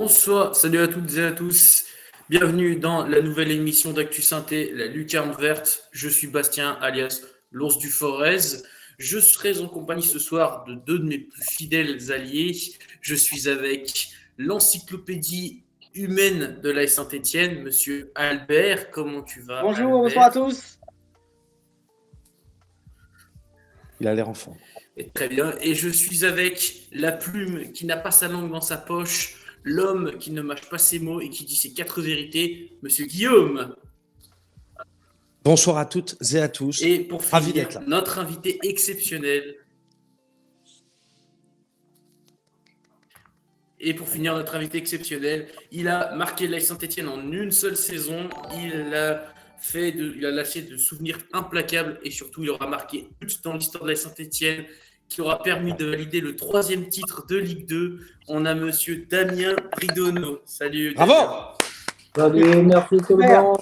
Bonsoir, salut à toutes et à tous. Bienvenue dans la nouvelle émission d'Actu Synthé, la Lucarne Verte. Je suis Bastien, alias l'ours du Forez. Je serai en compagnie ce soir de deux de mes plus fidèles alliés. Je suis avec l'encyclopédie humaine de l'AS Saint-Étienne, monsieur Albert. Comment tu vas, Bonjour, Albert? bonsoir à tous. Il a l'air enfant. Et très bien. Et je suis avec la plume qui n'a pas sa langue dans sa poche, l'homme qui ne mâche pas ses mots et qui dit ses quatre vérités, monsieur Guillaume. Bonsoir à toutes et à tous. Et pour Ravi finir, d'être là. notre invité exceptionnel. Il a marqué l'AS Saint-Étienne en une seule saison. Il a lâché de souvenirs implacables et surtout, il aura marqué dans l'histoire de l'AS Saint-Étienne qui aura permis de valider le 3e titre de Ligue 2. On a monsieur Damien Bridonneau. Salut. Bravo. Salut, merci tout le monde.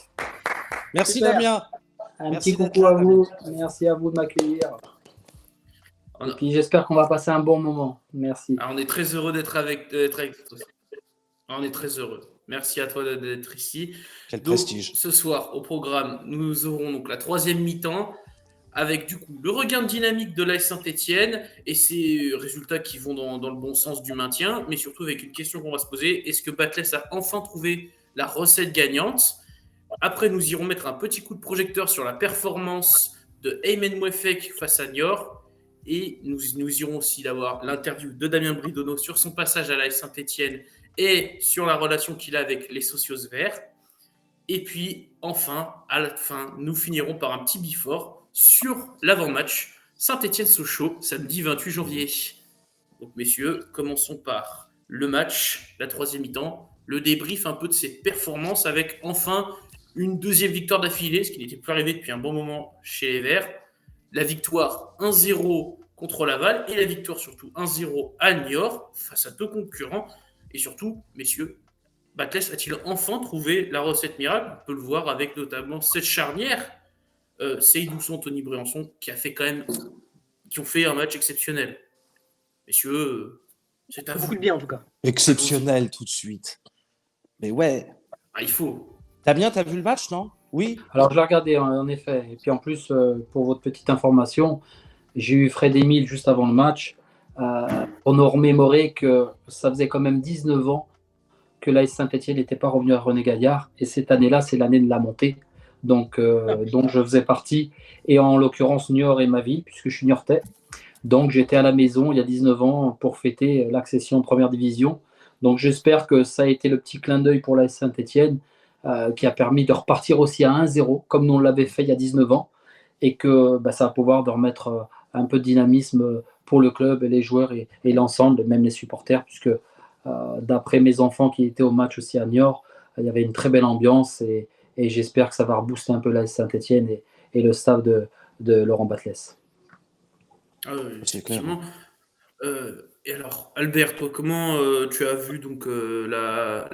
Merci Super. Damien. Un Merci petit d'être coucou là, à vous. Merci à vous de m'accueillir. On a- Et puis j'espère qu'on va passer un bon moment. Merci. On est très heureux d'être avec toi. On est très heureux. Merci à toi d'être ici. Quel Donc, prestige. ce soir, au programme, nous aurons donc la 3e mi-temps avec du coup le regain de dynamique de l'AS Saint-Étienne et ses résultats qui vont dans le bon sens du maintien, mais surtout avec une question qu'on va se poser. Est-ce que Batles a enfin trouvé la recette gagnante? Après, nous irons mettre un petit coup de projecteur sur la performance de Aymen Mouefek face à Niort. Et nous irons aussi avoir l'interview de Damien Bridonneau sur son passage à l'AS Saint-Étienne et sur la relation qu'il a avec les socios verts. Et puis, enfin, à la fin, nous finirons par un petit before sur l'avant-match Saint-Étienne-Sochaux, samedi 28 janvier. Donc, messieurs, commençons par le match, la 3e mi-temps, le débrief un peu de ses performances avec enfin une 2e victoire d'affilée, ce qui n'était plus arrivé depuis un bon moment chez les Verts. La victoire 1-0 contre Laval et la victoire surtout 1-0 à Niort face à deux concurrents. Et surtout, messieurs, Batles a-t-il enfin trouvé la recette miracle? On peut le voir avec notamment cette charnière, Seydou Son, Tony Briançon, qui ont fait un match exceptionnel. Messieurs, c'est à vous. Beaucoup de bien en tout cas. Exceptionnel tout de suite. Mais ouais. Il faut. Damien, t'as vu le match, non? Oui. Alors je l'ai regardé en effet. Et puis en plus, pour votre petite information, j'ai eu Fred Émile juste avant le match pour nous remémorer que ça faisait quand même 19 ans que l'AS Saint-Étienne n'était pas revenu à René Gaillard. Et cette année-là, c'est l'année de la montée. Donc je faisais partie. Et en l'occurrence, Niort est ma vie, puisque je suis niortais. Donc j'étais à la maison il y a 19 ans pour fêter l'accession en première division. Donc j'espère que ça a été le petit clin d'œil pour l'AS Saint-Étienne qui a permis de repartir aussi à 1-0, comme nous on l'avait fait il y a 19 ans. Et que ça va pouvoir de remettre un peu de dynamisme pour le club et les joueurs et l'ensemble, même les supporters, puisque d'après mes enfants qui étaient au match aussi à Niort, il y avait une très belle ambiance et j'espère que ça va rebooster un peu la Saint-Étienne et le staff de Laurent Batles. C'est clair. Et alors, Albert, toi, comment tu as vu donc la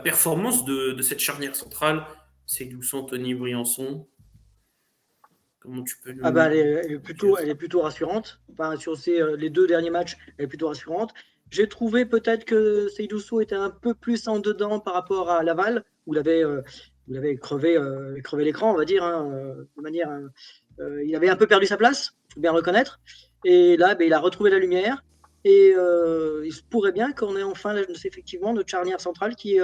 performance de cette charnière centrale, Seydou Son, Tony Briançon? Comment tu peux nous... Elle est plutôt rassurante. Enfin, sur les 2 derniers matchs, elle est plutôt rassurante. J'ai trouvé peut-être que Seydou Sow était un peu plus en dedans par rapport à Laval, où il avait crevé l'écran, on va dire, de manière. Il avait un peu perdu sa place, il faut bien reconnaître. Et là, il a retrouvé la lumière. Et il se pourrait bien qu'on ait enfin effectivement notre charnière centrale qui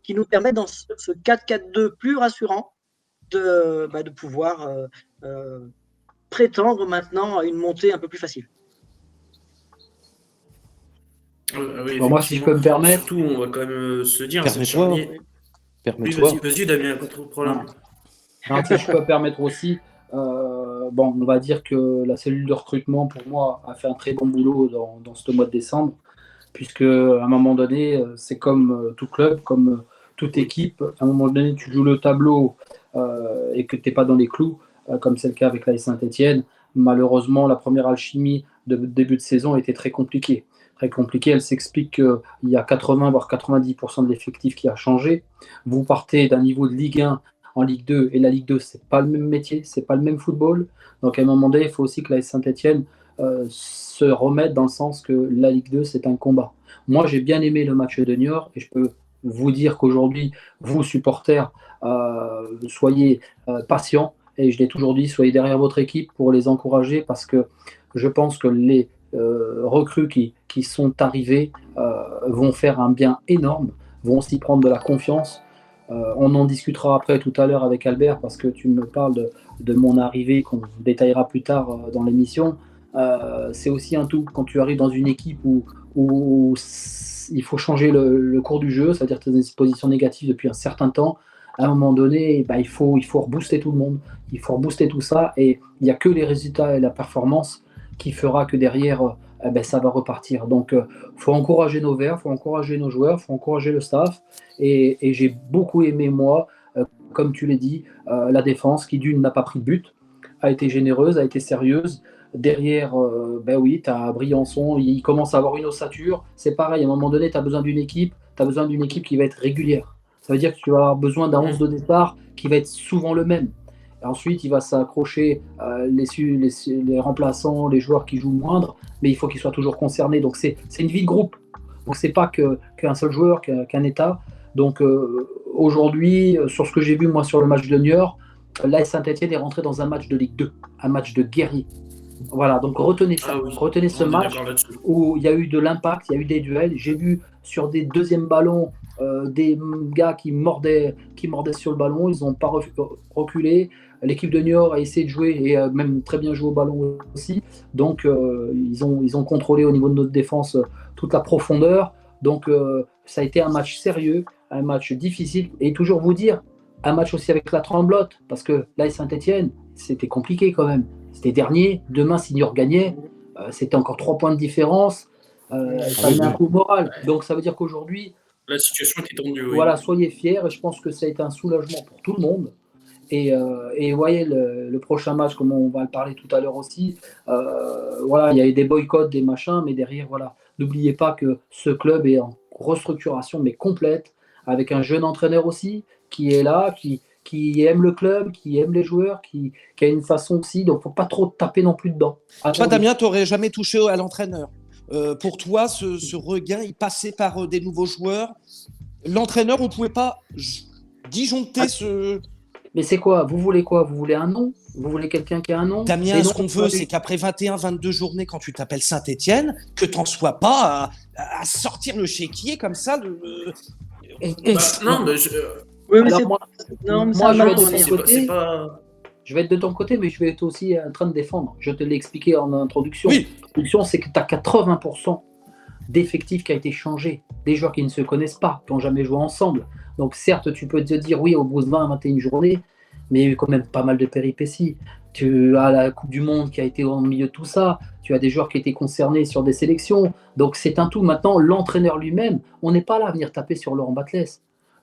nous permet, dans ce 4-4-2 plus rassurant, de pouvoir prétendre maintenant à une montée un peu plus facile. Oui, Moi, si je peux me permettre. Surtout, on va quand même se dire. Permets-toi. Vas-y, Damien, pas trop de problème. Non, si je peux me permettre aussi, on va dire que la cellule de recrutement, pour moi, a fait un très bon boulot dans ce mois de décembre, puisque à un moment donné, c'est comme tout club, comme toute équipe. À un moment donné, tu joues le tableau et que tu n'es pas dans les clous, comme c'est le cas avec l'AS Saint-Étienne. Malheureusement, la première alchimie de début de saison était très compliquée. Elle s'explique qu'il y a 80 voire 90% de l'effectif qui a changé. Vous partez d'un niveau de Ligue 1 en Ligue 2 et la Ligue 2, c'est pas le même métier, c'est pas le même football. Donc à un moment donné, il faut aussi que la Saint-Étienne se remette dans le sens que la Ligue 2, c'est un combat. Moi, j'ai bien aimé le match de Niort et je peux vous dire qu'aujourd'hui, vous, supporters, soyez patients. Et je l'ai toujours dit, soyez derrière votre équipe pour les encourager parce que je pense que les recrues qui sont arrivées vont faire un bien énorme, vont aussi prendre de la confiance. On en discutera après tout à l'heure avec Albert parce que tu me parles de mon arrivée qu'on détaillera plus tard dans l'émission. C'est aussi un tout quand tu arrives dans une équipe où il faut changer le cours du jeu, c'est-à-dire que tu es dans une position négative depuis un certain temps. À un moment donné, il faut rebooster tout le monde, il faut rebooster tout ça et il n'y a que les résultats et la performance qui fera que derrière, ça va repartir. Donc, il faut encourager nos verts, il faut encourager nos joueurs, il faut encourager le staff et j'ai beaucoup aimé, moi, comme tu l'as dit, la défense qui, d'une, n'a pas pris de but, a été généreuse, a été sérieuse. Derrière, oui, tu as Briançon, il commence à avoir une ossature. C'est pareil, à un moment donné, tu as besoin d'une équipe qui va être régulière. Ça veut dire que tu vas avoir besoin d'un 11 de départ qui va être souvent le même. Et ensuite, il va s'accrocher les remplaçants, les joueurs qui jouent moindre, mais il faut qu'ils soient toujours concernés. Donc, c'est une vie de groupe. Donc, c'est pas qu'un seul joueur, qu'un état. Donc, aujourd'hui, sur ce que j'ai vu, moi, sur le match de Niort, l'AS Saint-Etienne est rentré dans un match de Ligue 2, un match de guerrier. Voilà, donc retenez ça, retenez ce match où il y a eu de l'impact, il y a eu des duels. J'ai vu sur des deuxièmes ballons des gars qui mordaient sur le ballon, ils n'ont pas reculé. L'équipe de Niort a essayé de jouer et a même très bien joué au ballon aussi. Donc ils ont contrôlé au niveau de notre défense toute la profondeur. Donc ça a été un match sérieux, un match difficile. Et toujours vous dire, un match aussi avec la tremblote, parce que l'AS Saint-Etienne, c'était compliqué quand même. C'était dernier. Demain, si Niort gagnait, c'était encore 3 points de différence. Ça met un coup moral. Donc, ça veut dire qu'aujourd'hui, la situation était tendue. Oui. Voilà, soyez fiers. Et je pense que ça a été un soulagement pour tout le monde. Et voyez, le prochain match, comme on va le parler tout à l'heure aussi, voilà, il y a eu des boycotts, des machins, mais derrière, voilà, n'oubliez pas que ce club est en restructuration, mais complète, avec un jeune entraîneur aussi, qui est là, qui aime le club, qui aime les joueurs, qui a une façon aussi, donc il ne faut pas trop taper non plus dedans. Toi, Damien, tu n'aurais jamais touché à l'entraîneur. Pour toi, ce regain, il passait par des nouveaux joueurs. L'entraîneur, on ne pouvait pas disjoncter ce... Mais c'est quoi? Vous voulez quoi? Vous voulez un nom? Vous voulez quelqu'un qui a un nom? Damien, ce qu'on veut, c'est qu'après 21-22 journées, quand tu t'appelles Saint-Etienne, que tu n'en sois pas à sortir le chéquier comme ça. Non, mais Oui, mais alors, moi, je vais être de ton côté, mais je vais être aussi en train de défendre. Je te l'ai expliqué en introduction. Oui. L'introduction, c'est que tu as 80% d'effectifs qui a été changé. Des joueurs qui ne se connaissent pas, qui n'ont jamais joué ensemble. Donc certes, tu peux te dire, oui, au bout de 20-21 journées, mais il y a eu quand même pas mal de péripéties. Tu as la Coupe du Monde qui a été au milieu de tout ça. Tu as des joueurs qui étaient concernés sur des sélections. Donc c'est un tout. Maintenant, l'entraîneur lui-même, on n'est pas là à venir taper sur Laurent Batles.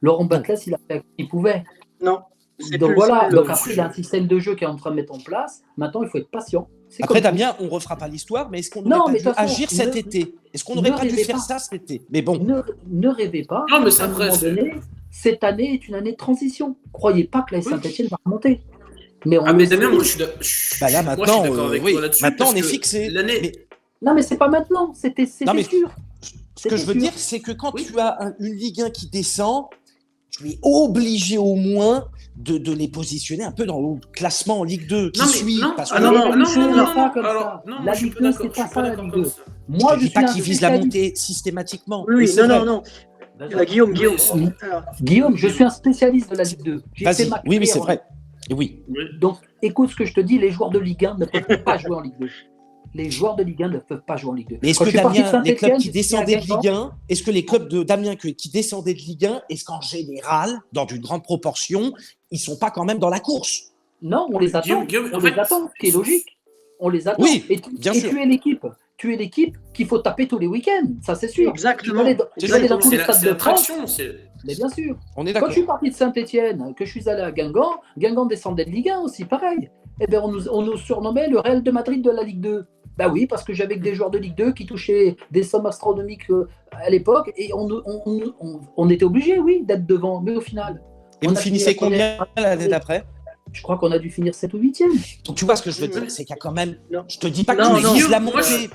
Laurent Batles, il a fait ce qu'il pouvait. Non. Donc voilà, donc après, il y a un système de jeu qui est en train de mettre en place. Maintenant, il faut être patient. Après, Damien, on ne refera pas l'histoire, mais est-ce qu'on n'aurait pas dû agir cet été? Est-ce qu'on n'aurait pas dû faire ça cet été? Mais bon. Ne rêvez pas. Non, mais ça, à un moment donné, cette année est une année de transition. Croyez pas que la Saint-Etienne va remonter. Mais Damien, moi, je suis là, maintenant, d'accord avec toi là-dessus. Maintenant, on est fixé. Non, mais c'est pas maintenant. C'était sûr. Ce que je veux dire, c'est que quand tu as une Ligue 1 qui descend, tu es obligé au moins de les positionner un peu dans le classement en Ligue 2 qui suit. Non, parce que non, la Ligue 2, c'est pas ça la Ligue 2. Moi, je ne dis pas qu'ils visent la montée systématiquement. Oui, non. Guillaume. Guillaume, je suis un spécialiste de la Ligue 2. Vas-y. Oui, c'est vrai. Oui. Donc, écoute ce que je te dis, les joueurs de Ligue 1 ne peuvent pas jouer en Ligue 2. Les joueurs de Ligue 1 ne peuvent pas jouer en Ligue 2. Mais est-ce que Damien, les clubs qui descendaient de Ligue 1, est-ce que les clubs de Damien qui descendaient de Ligue 1, est-ce qu'en général, dans une grande proportion, ils ne sont pas quand même dans la course? Non, on les attend. On les attend, ce qui est logique. On les attend. Oui, bien sûr. Tu es l'équipe qu'il faut taper tous les week-ends, ça c'est sûr. Exactement. Tu vas aller dans tous les stades de France. C'est Mais bien sûr. On est d'accord. Quand je suis parti de Saint-Etienne, que je suis allé à Guingamp descendait de Ligue 1 aussi, pareil. Eh bien, on nous surnommait le Real de Madrid de la Ligue 2. Bah oui, parce que j'avais que des joueurs de Ligue 2 qui touchaient des sommes astronomiques à l'époque et on était obligé, oui, d'être devant. Mais au final. Et vous finissez combien l'année d'après? Je crois qu'on a dû finir 7 ou 8e. Donc tu vois ce que je veux dire, c'est qu'il y a quand même. Non. Je te dis pas que tu vises la montée.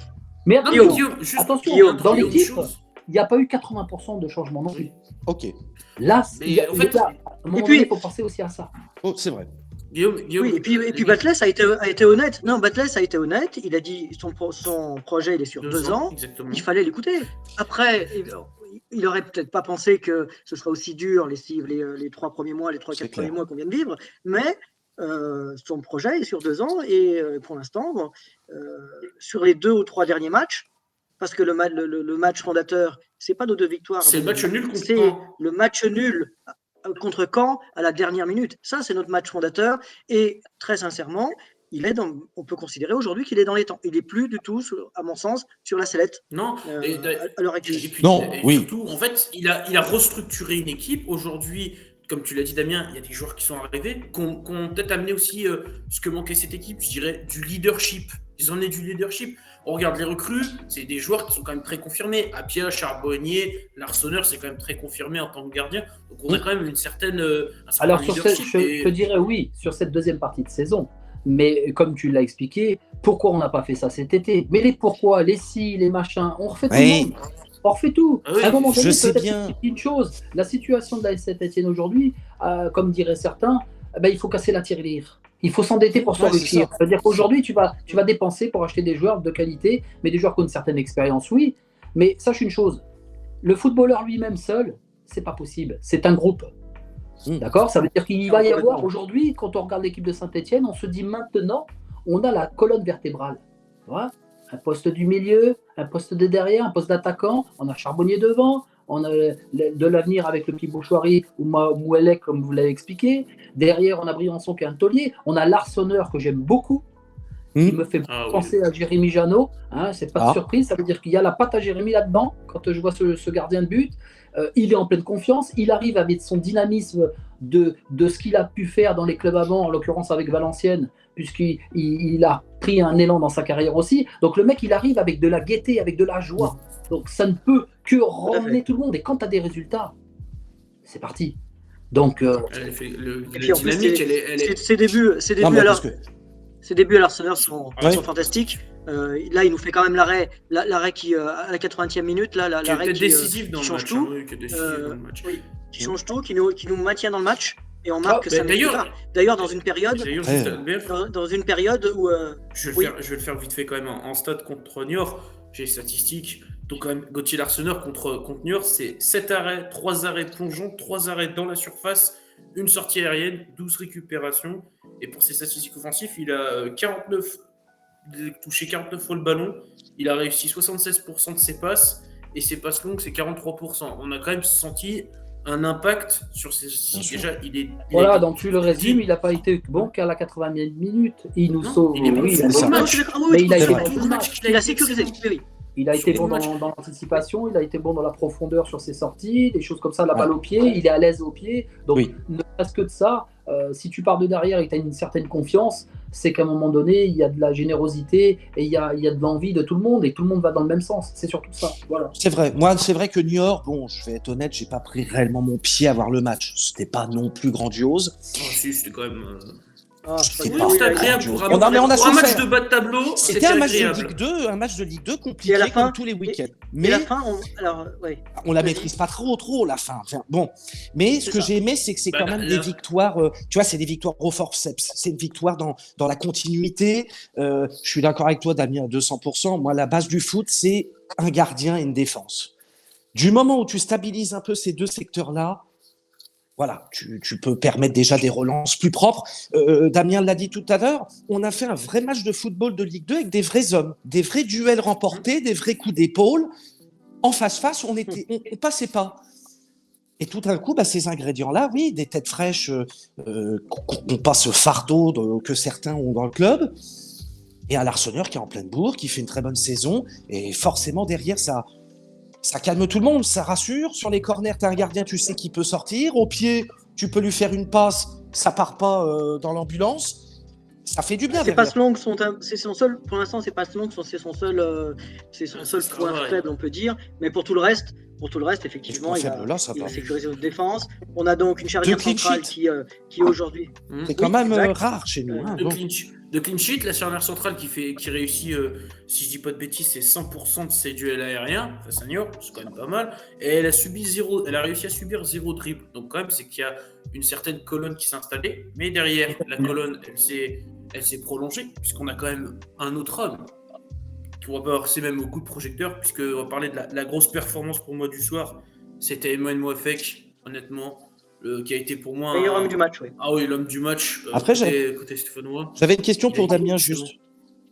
Mais Guillaume, attention, dans l'équipe, il n'y a pas eu 80% de changement non plus. Ok. Là, Mais en fait, à un moment et puis- donné, il faut penser aussi à ça. Oh, c'est vrai. Guillaume, Oui, et puis Batles a été honnête. Non, Batles a été honnête. Il a dit son projet, il est sur 2 ans. Exactement. Il fallait l'écouter. Après, il aurait peut-être pas pensé que ce serait aussi dur les 3 premiers mois, les 3-4 C'est clair. premiers mois qu'on vient de vivre. Mais son projet est sur 2 ans. Et pour l'instant, sur les 2 ou 3 derniers matchs, parce que le match fondateur, c'est pas nos 2 victoires. C'est le match nul contre C'est Caen. le match nul contre Caen à la dernière minute. Ça, c'est notre match fondateur. Et très sincèrement, on peut considérer aujourd'hui qu'il est dans les temps. Il n'est plus du tout, à mon sens, sur la sellette Non, à l'heure actuelle. et puis, Non, et oui. surtout, en fait, il a restructuré une équipe. Aujourd'hui, comme tu l'as dit, Damien, il y a des joueurs qui sont arrivés, qui ont peut-être amené aussi ce que manquait cette équipe, je dirais, du leadership. Ils en ont du leadership. On regarde les recrues, c'est des joueurs qui sont quand même très confirmés. Apia, Charbonnier, Larsonneur, c'est quand même très confirmé en tant que gardien. Donc on a quand même un certain Alors, leadership. je te dirais oui, sur cette deuxième partie de saison. Mais comme tu l'as expliqué, pourquoi on n'a pas fait ça cet été? Mais les pourquoi, les si, les machins, on refait tout le monde. On refait tout. Ah oui, à un moment donné, je sais peut-être bien. une chose, la situation de la Saint-Etienne aujourd'hui, comme diraient certains, il faut casser la tirelire. Il faut s'endetter pour Ouais, s'enrichir. c'est ça. C'est-à-dire qu'aujourd'hui, tu vas dépenser pour acheter des joueurs de qualité, mais des joueurs qui ont une certaine expérience, oui. Mais sache une chose, le footballeur lui-même seul, c'est pas possible. C'est un groupe. D'accord? Ça veut dire qu'il va y avoir aujourd'hui, quand on regarde l'équipe de Saint-Etienne, on se dit maintenant, on a la colonne vertébrale. Tu vois, un poste du milieu, un poste de derrière, un poste d'attaquant, on a Charbonnier devant, on a de l'avenir avec le petit Bouchoirie ou Mouelek, comme vous l'avez expliqué. Derrière, on a Briançon qui est un taulier. On a Larsonneur que j'aime beaucoup, qui me fait penser à Jérémy Janot. Hein, c'est pas de surprise, ça veut dire qu'il y a la patte à Jérémy là-dedans. Quand je vois ce gardien de but, il est en pleine confiance. Il arrive avec son dynamisme de ce qu'il a pu faire dans les clubs avant, en l'occurrence avec Valenciennes, puisqu'il a pris un élan dans sa carrière aussi. Donc le mec, il arrive avec de la gaieté, avec de la joie. Donc ça ne peut que ramener tout le monde. Et quand tu as des résultats, c'est parti. Donc, ses débuts à l'Arsenal sont fantastiques. Là, il nous fait quand même l'arrêt qui, à la 80e minute, là, l'arrêt qui change tout. Qui change tout, qui nous maintient dans le match. Et on marque 5 minutes plus tard. D'ailleurs, dans une période où... Je vais le faire vite fait quand même en stade contre Niort. J'ai les statistiques. Donc quand même, Gauthier Larsonneur contre Niort, c'est 7 arrêts, 3 arrêts plongeants, 3 arrêts dans la surface, une sortie aérienne, 12 récupérations. Et pour ses statistiques offensives, il a touché 49 fois le ballon. Il a réussi 76% de ses passes. Et ses passes longues, c'est 43%. On a quand même senti un impact sur ses statistiques. Déjà, voilà, donc tu le résumes, il n'a pas été bon qu'à la 80e minute. Il nous sauve. Il est bon, mais il a été bon tout le match. Il a sécurisé. Il a été bon dans l'anticipation, il a été bon dans la profondeur sur ses sorties, des choses comme ça, la balle au pied, il est à l'aise au pied. Donc, ne serait-ce que de ça, si tu pars de derrière et que tu as une certaine confiance, c'est qu'à un moment donné, il y a de la générosité et il y a de l'envie de tout le monde et tout le monde va dans le même sens. C'est surtout ça. Voilà. C'est vrai. Moi, c'est vrai que Niort, bon, je vais être honnête, j'ai pas pris réellement mon pied à voir le match. C'était pas non plus grandiose. Si, c'était quand même... C'était agréable pour un match de bas de tableau. C'était un match de Ligue 2, compliqué comme tous les week-ends. Mais la fin, on la maîtrise pas trop la fin. Enfin, bon, mais ce que j'ai aimé, c'est que c'est quand même des victoires. Tu vois, c'est des victoires au forceps. C'est une victoire dans la continuité. Je suis d'accord avec toi, Damien, à 200%. Moi, la base du foot, c'est un gardien et une défense. Du moment où tu stabilises un peu ces deux secteurs-là, voilà, tu peux permettre déjà des relances plus propres. Damien l'a dit tout à l'heure, on a fait un vrai match de football de Ligue 2 avec des vrais hommes, des vrais duels remportés, des vrais coups d'épaule. En face-face, on passait pas. Et tout d'un coup, ces ingrédients-là, oui, des têtes fraîches, qu'on pas ce fardeau que certains ont dans le club. Et un Larsonneur qui est en pleine bourre, qui fait une très bonne saison. Et forcément, derrière, ça calme tout le monde, ça rassure. Sur les corners, tu as un gardien, tu sais qu'il peut sortir. Au pied, tu peux lui faire une passe, ça part pas dans l'ambulance. Ça fait du bien. C'est pas Slong, c'est son seul. Pour l'instant, c'est pas Slong, c'est son seul point faible, on peut dire. Mais pour tout le reste, effectivement, il a sécurisé notre défense. On a donc une charnière centrale qui aujourd'hui. C'est quand même rare chez nous. de clean sheet. La charnière centrale qui réussit, si je dis pas de bêtises, c'est 100% de ses duels aériens face à Niort, c'est quand même pas mal. Et elle a réussi à subir 0 dribble. Donc quand même, c'est qu'il y a une certaine colonne qui s'est installée. Mais derrière, la colonne, elle s'est prolongée, puisqu'on a quand même un autre homme qui va passer même au coup de projecteur, puisqu'on va parler de la grosse performance pour moi du soir. C'était Emmanuel Moefek, honnêtement, qui a été pour moi meilleur homme du match, oui. Ah oui, l'homme du match. Après, côté Stéphanois. J'avais une question pour Damien, juste,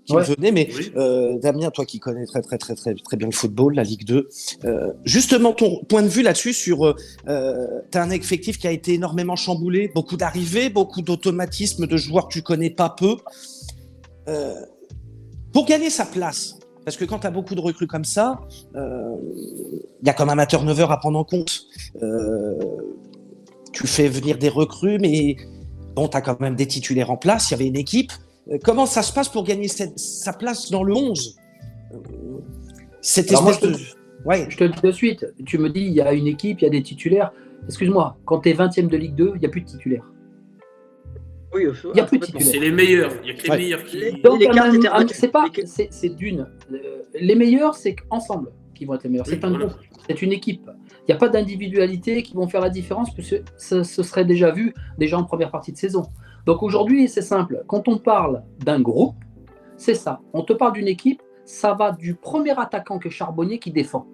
qui me venait, mais Oui. Damien, toi qui connais très bien le football, la Ligue 2, justement, ton point de vue là-dessus sur, t'as un effectif qui a été énormément chamboulé, beaucoup d'arrivées, beaucoup d'automatismes de joueurs que tu connais pas peu. Pour gagner sa place, parce que quand tu as beaucoup de recrues comme ça, il y a quand même un turnover à prendre en compte. Tu fais venir des recrues, mais bon, tu as quand même des titulaires en place, il y avait une équipe. Comment ça se passe pour gagner sa place dans le 11 Cette Alors moi, espèce de... Ouais. Je te le dis de suite, tu me dis, il y a une équipe, il y a des titulaires. Excuse-moi, quand tu es 20e de Ligue 2, il n'y a plus de titulaires. Oui, Il n'y a plus de titulaires. C'est les meilleurs. Il n'y a que les Ouais. meilleurs qui. Donc, Les cartes étaient rebattues. c'est pas, Les- c'est d'une. Les meilleurs, c'est ensemble qui vont être les meilleurs. Oui, C'est un voilà. groupe, c'est une équipe. Il n'y a pas d'individualité qui vont faire la différence, parce que ce serait déjà vu déjà en première partie de saison. Donc aujourd'hui, c'est simple. Quand on parle d'un groupe, c'est ça. On te parle d'une équipe, ça va du premier attaquant que Charbonnier qui défend.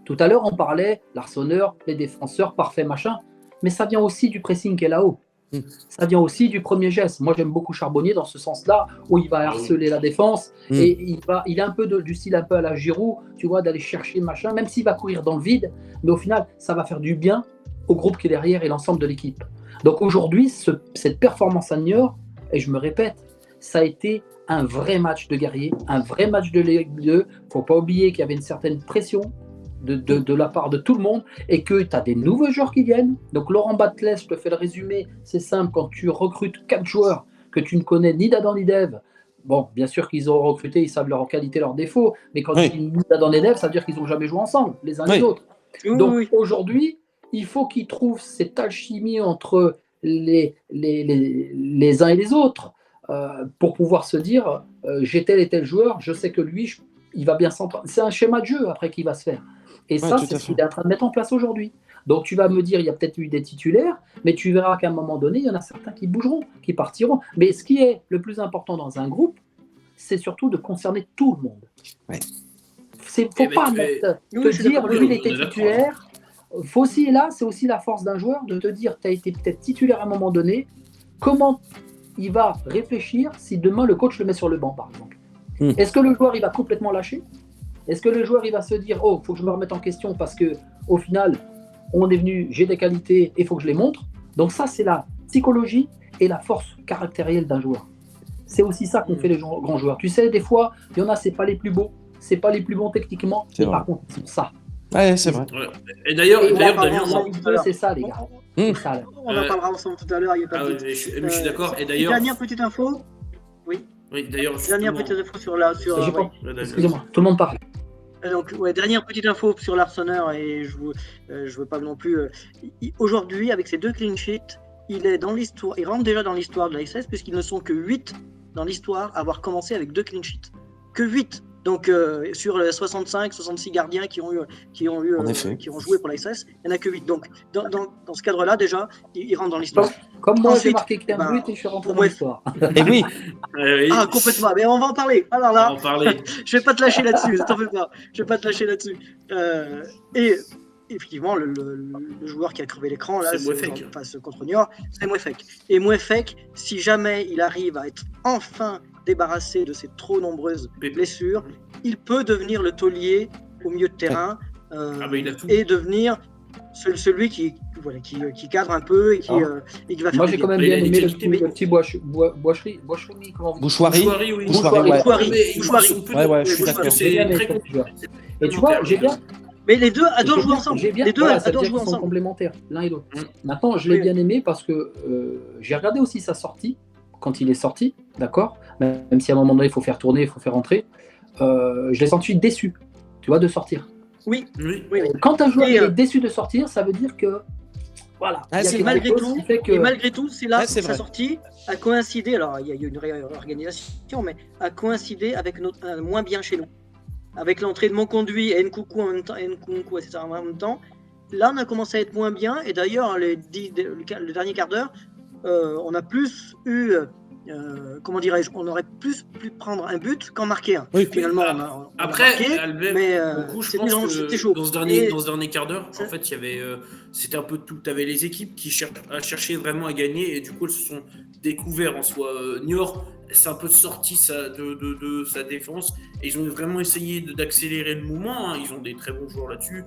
Tout à l'heure, on parlait l'Arseneur, les défenseurs, parfait, machin. Mais ça vient aussi du pressing qui est là-haut. Ça vient aussi du premier geste. Moi, j'aime beaucoup Charbonnier dans ce sens-là, où il va harceler la défense et il est un peu du style un peu à la Giroud, tu vois, d'aller chercher machin, même s'il va courir dans le vide, mais au final, ça va faire du bien au groupe qui est derrière et l'ensemble de l'équipe. Donc aujourd'hui, cette performance à Niort, et je me répète, ça a été un vrai match de guerrier, un vrai match de Ligue 2. Il ne faut pas oublier qu'il y avait une certaine pression de la part de tout le monde et que tu as des nouveaux joueurs qui viennent. Donc Laurent Batles, je te fais le résumé, c'est simple, quand tu recrutes 4 joueurs que tu ne connais ni d'Adam ni d'Ève, bon, bien sûr qu'ils ont recruté, ils savent leur qualité, leurs défauts, mais quand Oui. tu dis ni d'Adam ni d'Ève, ça veut dire qu'ils n'ont jamais joué ensemble, les uns les autres. Oui, Donc oui. aujourd'hui, il faut qu'ils trouvent cette alchimie entre les uns et les autres pour pouvoir se dire j'ai tel et tel joueur, je sais que lui, il va bien s'entendre. C'est un schéma de jeu après qui va se faire. Et ça, tout c'est à ce fait. qu'il est en train de mettre en place aujourd'hui. Donc tu vas me dire, il y a peut-être eu des titulaires, mais tu verras qu'à un moment donné, il y en a certains qui bougeront, qui partiront. Mais ce qui est le plus important dans un groupe, c'est surtout de concerner tout le monde. Ouais. Il ne faut pas Oui, te je suis dire, d'accord. lui, il On était est d'accord. titulaire. Faut aussi, là, c'est aussi la force d'un joueur de te dire, tu as été peut-être titulaire à un moment donné, comment il va réfléchir si demain le coach le met sur le banc, par exemple. Est-ce que le joueur, il va complètement lâcher ? Est-ce que le joueur, il va se dire, oh, il faut que je me remette en question parce que au final, on est venu, j'ai des qualités et il faut que je les montre. Donc ça, c'est la psychologie et la force caractérielle d'un joueur. C'est aussi ça qu'on fait les grands joueurs. Tu sais, des fois, il y en a, c'est pas les plus beaux, c'est pas les plus bons techniquement, C'est mais vrai. par contre, ils sont ça. Ouais, c'est vrai. Ouais. Et d'ailleurs, Et Damien, en Ligue 2, c'est ça, les gars. C'est ça, là. On en parlera ensemble tout à l'heure, il n'y a pas ah de ouais, doute. mais je suis d'accord. Et d'ailleurs, Dernière petite info. oui, d'ailleurs, Dernière justement- petite info sur la. J'ai Ouais. pas- Ouais, Damien. Excusez-moi, tout le monde parle. Donc, ouais, dernière petite info sur l'Arseneur, et je veux pas non plus. Aujourd'hui, avec ces 2 clean sheets, il est dans l'histoire, il rentre déjà dans l'histoire de la SS, puisqu'ils ne sont que 8 dans l'histoire à avoir commencé avec 2 clean sheets. Que 8. Donc, sur les 65, 66 gardiens qui ont En effet. qui ont joué pour la SS, il n'y en a que 8. Donc, dans ce cadre-là, déjà, il rentre dans l'histoire. Comme moi, j'ai Ensuite, marqué qu'un bah, but et je suis rentré pour dans moi- l'histoire. Et oui, Oui, Ah, complètement. Mais on va en parler. Alors on va là, en parler. je vais pas te lâcher là-dessus, t'en fais pas. Je vais pas te lâcher là-dessus. Et effectivement, le joueur qui a crevé l'écran, là, C'est Moefek. face contre Niort, c'est Moefek. Et Moefek, si jamais il arrive à être enfin débarrassé de ses trop nombreuses blessures, il peut devenir le taulier au milieu de terrain Ah bah, il a tout. et devenir celui qui cadre un peu et qui va faire Moi, du j'ai bien. quand même Mais il bien a des aimé qualités, le mais- petit Boucherie, comment vous dites Bouchoirie. Bouchoirie, oui. Bouchoirie, ouais. Bouchoirie. Mais ils Bouchoirie. sont peu Ouais, de- ouais, je suis parce que d'accord. J'ai bien c'est aimé très cet compliqué. joueur. Et tu vois, j'ai bien. Mais les deux adorent j'ai jouer bien- ensemble. j'ai bien- Les deux voilà, ça veut adorent dire jouer qu'ils sont ensemble. complémentaires, l'un et l'autre. Mm. Maintenant, je l'ai Oui. bien aimé parce que j'ai regardé aussi sa sortie, quand il est sorti, d'accord. Même si à un moment donné, il faut faire tourner, il faut faire rentrer. Je l'ai senti déçu, tu vois, de sortir. Oui, Oui. oui, oui. Quand un joueur Et, il est déçu de sortir, ça veut dire que Voilà. Ah, Il y a c'est quelque vrai. Malgré chose tout, qui fait que... et malgré tout, c'est là Ouais, que c'est sa vrai. sortie a coïncidé. Alors, il y a eu une réorganisation, mais a coïncidé avec un moins bien chez nous. Avec l'entrée de Monconduit et Nkunku en même temps, etc. en même temps, là, on a commencé à être moins bien. Et d'ailleurs, le dernier quart d'heure, on a plus eu, comment dirais-je, on aurait plus pu prendre un but qu'en marquer un. Oui. Finalement, on a marqué, Après, Albert, mais pour le coup, je c'était pense c'était que chaud. dans Et ce dernier quart d'heure, en fait, il y avait, c'était un peu tout. Tu avais les équipes qui cherchaient vraiment à gagner et du coup, elles se sont découvertes en soi. Niort, c'est un peu sorti de sa défense et ils ont vraiment essayé d'accélérer le mouvement. Hein. Ils ont des très bons joueurs là-dessus.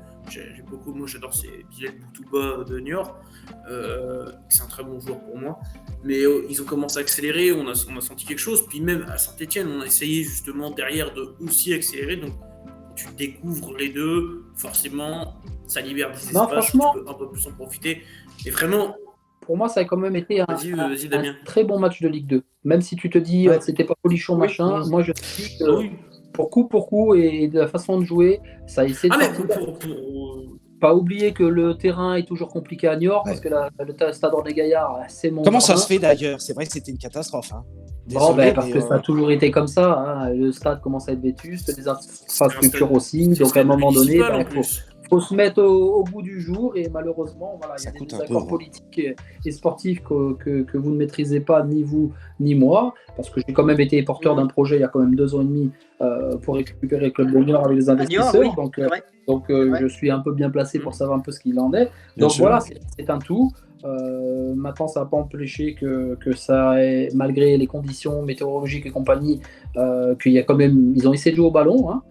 Moi, j'adore Bilal Boutouba de Niort. C'est un très bon joueur pour moi. Mais ils ont commencé à accélérer, on a senti quelque chose. Puis même à Saint-Etienne, on a essayé justement derrière de aussi accélérer. Donc tu découvres les deux, forcément, ça libère des Non, espaces, franchement, tu peux un peu plus en profiter. Et vraiment, pour moi, ça a quand même été vas-y un Damien. très bon match de Ligue 2. Même si tu te dis Ouais. c'était pas polichon, Oui. machin, moi je dis que Oui. pour coup et de la façon de jouer, ça a essayé de Ah mais sortir. Pas oublier que le terrain est toujours compliqué à Niort, parce que le stade René Gaillard, c'est mon Comment ça jardin. se fait d'ailleurs? C'est vrai que c'était une catastrophe. Hein. Bon, Désolé, parce mais, que ça a toujours été comme ça. Hein. Le stade commence à être vétuste, les infrastructures aussi. Donc à un moment donné, il faut se mettre au bout du jour. Et malheureusement, voilà, il y a des désaccords politiques et sportifs que vous ne maîtrisez pas, ni vous ni moi. Parce que j'ai quand même été porteur d'un projet il y a quand même 2 ans et demi pour récupérer le club de Niort avec les investisseurs. Niort, oui, donc je suis un peu bien placé pour savoir un peu ce qu'il en est. Donc voilà, c'est un tout. Maintenant, ça n'a pas empêché que ça ait, malgré les conditions météorologiques et compagnie, qu'il y a quand même, ils ont essayé de jouer au ballon, hein.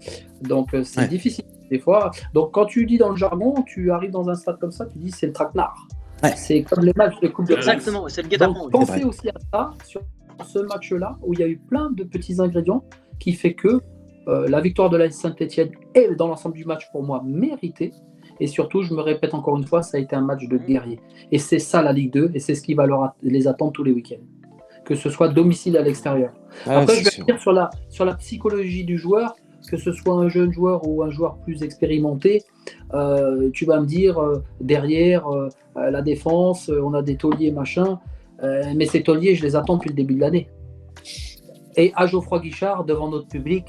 Donc c'est difficile des fois. Donc quand tu dis dans le jargon, tu arrives dans un stade comme ça, tu dis c'est le traquenard. C'est comme les matchs de Coupe de France. Exactement, c'est le guet-apens. Donc pensez aussi à ça sur ce match-là où il y a eu plein de petits ingrédients qui fait que la victoire de la Saint-Etienne est dans l'ensemble du match pour moi méritée. Et surtout, je me répète encore une fois, ça a été un match de guerrier. Et c'est ça la Ligue 2, et c'est ce qui va les attendre tous les week-ends. Que ce soit domicile à l'extérieur. Après, je vais dire sur la psychologie du joueur, que ce soit un jeune joueur ou un joueur plus expérimenté, tu vas me dire, derrière la défense, on a des tauliers, machin, mais ces tauliers, je les attends depuis le début de l'année. Et à Geoffroy Guichard, devant notre public,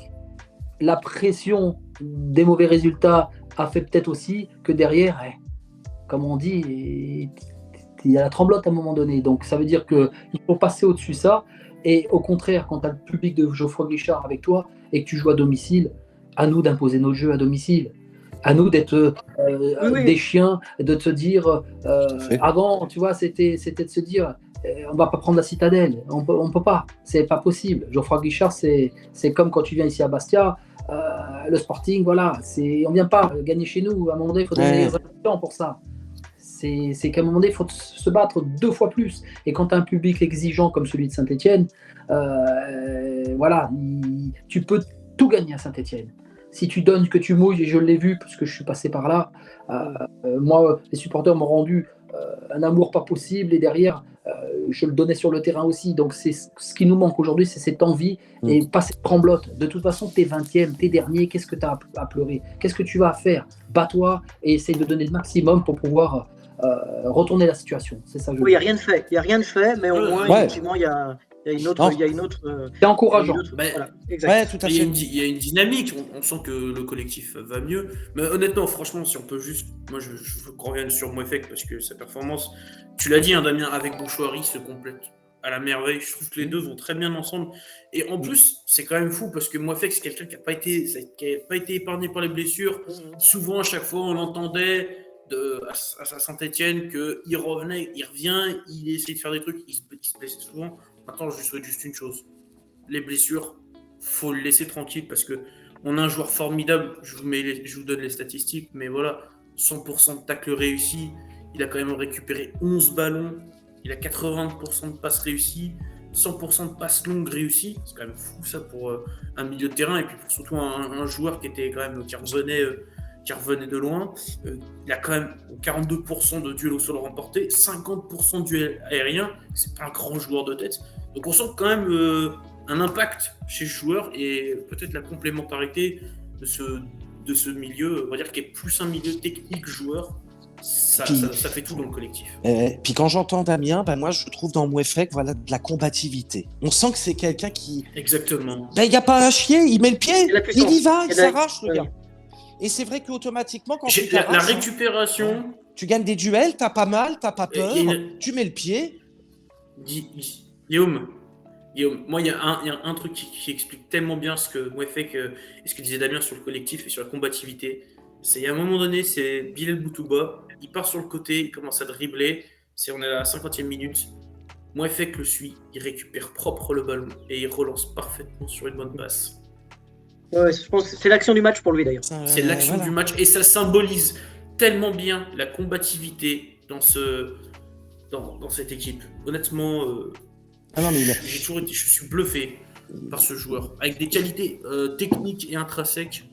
la pression des mauvais résultats a fait peut-être aussi que derrière, comme on dit, il y a la tremblote à un moment donné. Donc ça veut dire qu'il faut passer au-dessus de ça. Et au contraire, quand tu as le public de Geoffroy Guichard avec toi et que tu joues à domicile, à nous d'imposer notre jeu à domicile. À nous d'être des chiens, de te dire, avant, tu vois, c'était de se dire, on va pas prendre la citadelle, on peut pas, c'est pas possible. Geoffroy Guichard, c'est comme quand tu viens ici à Bastia, le Sporting, voilà, on vient pas gagner chez nous. À un moment donné, il faut donner des temps pour ça. C'est qu'à un moment donné, il faut se battre 2 fois plus. Et quand tu as un public exigeant comme celui de Saint-Etienne, voilà, tu peux tout gagner à Saint-Etienne. Si tu donnes que tu mouilles, et je l'ai vu parce que je suis passé par là, moi, les supporters m'ont rendu un amour pas possible et derrière, je le donnais sur le terrain aussi. Donc c'est ce qui nous manque aujourd'hui, c'est cette envie et pas cette tremblote. De toute façon, t'es 20e, t'es dernier, qu'est-ce que tu as à pleurer? Qu'est-ce que tu vas faire? Bats-toi et essaye de donner le maximum pour pouvoir retourner la situation. C'est ça. Oui, il n'y a rien de fait, mais au moins, effectivement, il y a une autre. C'est encourageant. Voilà, exact. Tout à fait. Il y a une dynamique, on sent que le collectif va mieux. Mais honnêtement, franchement, si on peut juste. Moi, je reviens sur Mouefek parce que sa performance, tu l'as dit, hein, Damien, avec Bouchouari, se complète à la merveille. Je trouve que les deux vont très bien ensemble. Et en plus, c'est quand même fou parce que Mouefek, c'est quelqu'un qui n'a pas été épargné par les blessures. Souvent, à chaque fois, on l'entendait. À Saint-Etienne qu'il revenait, il revient, il essaie de faire des trucs, il se blesse souvent. Maintenant, je lui souhaite juste une chose. Les blessures, faut le laisser tranquille parce que on a un joueur formidable. Je vous donne les statistiques, mais voilà, 100% de tacles réussis. Il a quand même récupéré 11 ballons. Il a 80% de passes réussies, 100% de passes longues réussies. C'est quand même fou ça pour un milieu de terrain et puis pour surtout un joueur qui revenait de loin. Il a quand même 42% de duels au sol remportés, 50% de duels aériens. C'est pas un grand joueur de tête. Donc on sent quand même un impact chez ce joueur et peut-être la complémentarité de ce milieu, on va dire qu'il est plus un milieu technique joueur. Ça fait tout dans le collectif. Puis quand j'entends Damien, moi je trouve dans Mouefek de la combativité. On sent que c'est quelqu'un qui... Exactement. Il n'y a pas à chier, il met le pied, il y va, il s'arrache le Ouais. gars. Et c'est vrai qu'automatiquement, quand La t'arraches, récupération... tu gagnes des duels, t'as pas mal, t'as pas peur, tu mets le pied. Guillaume, moi il y a un truc qui explique tellement bien ce que Mouefek et ce que disait Damien sur le collectif et sur la combativité. C'est à un moment donné, c'est Bilal Boutouba, il part sur le côté, il commence à dribbler, on est à la 50e minute. Mouefek le suit, il récupère propre le ballon et il relance parfaitement sur une bonne passe. Ouais, je pense que c'est l'action du match pour lui d'ailleurs. C'est l'action du match et ça symbolise tellement bien la combativité dans cette équipe. Honnêtement, je suis bluffé par ce joueur avec des qualités techniques et intrinsèques.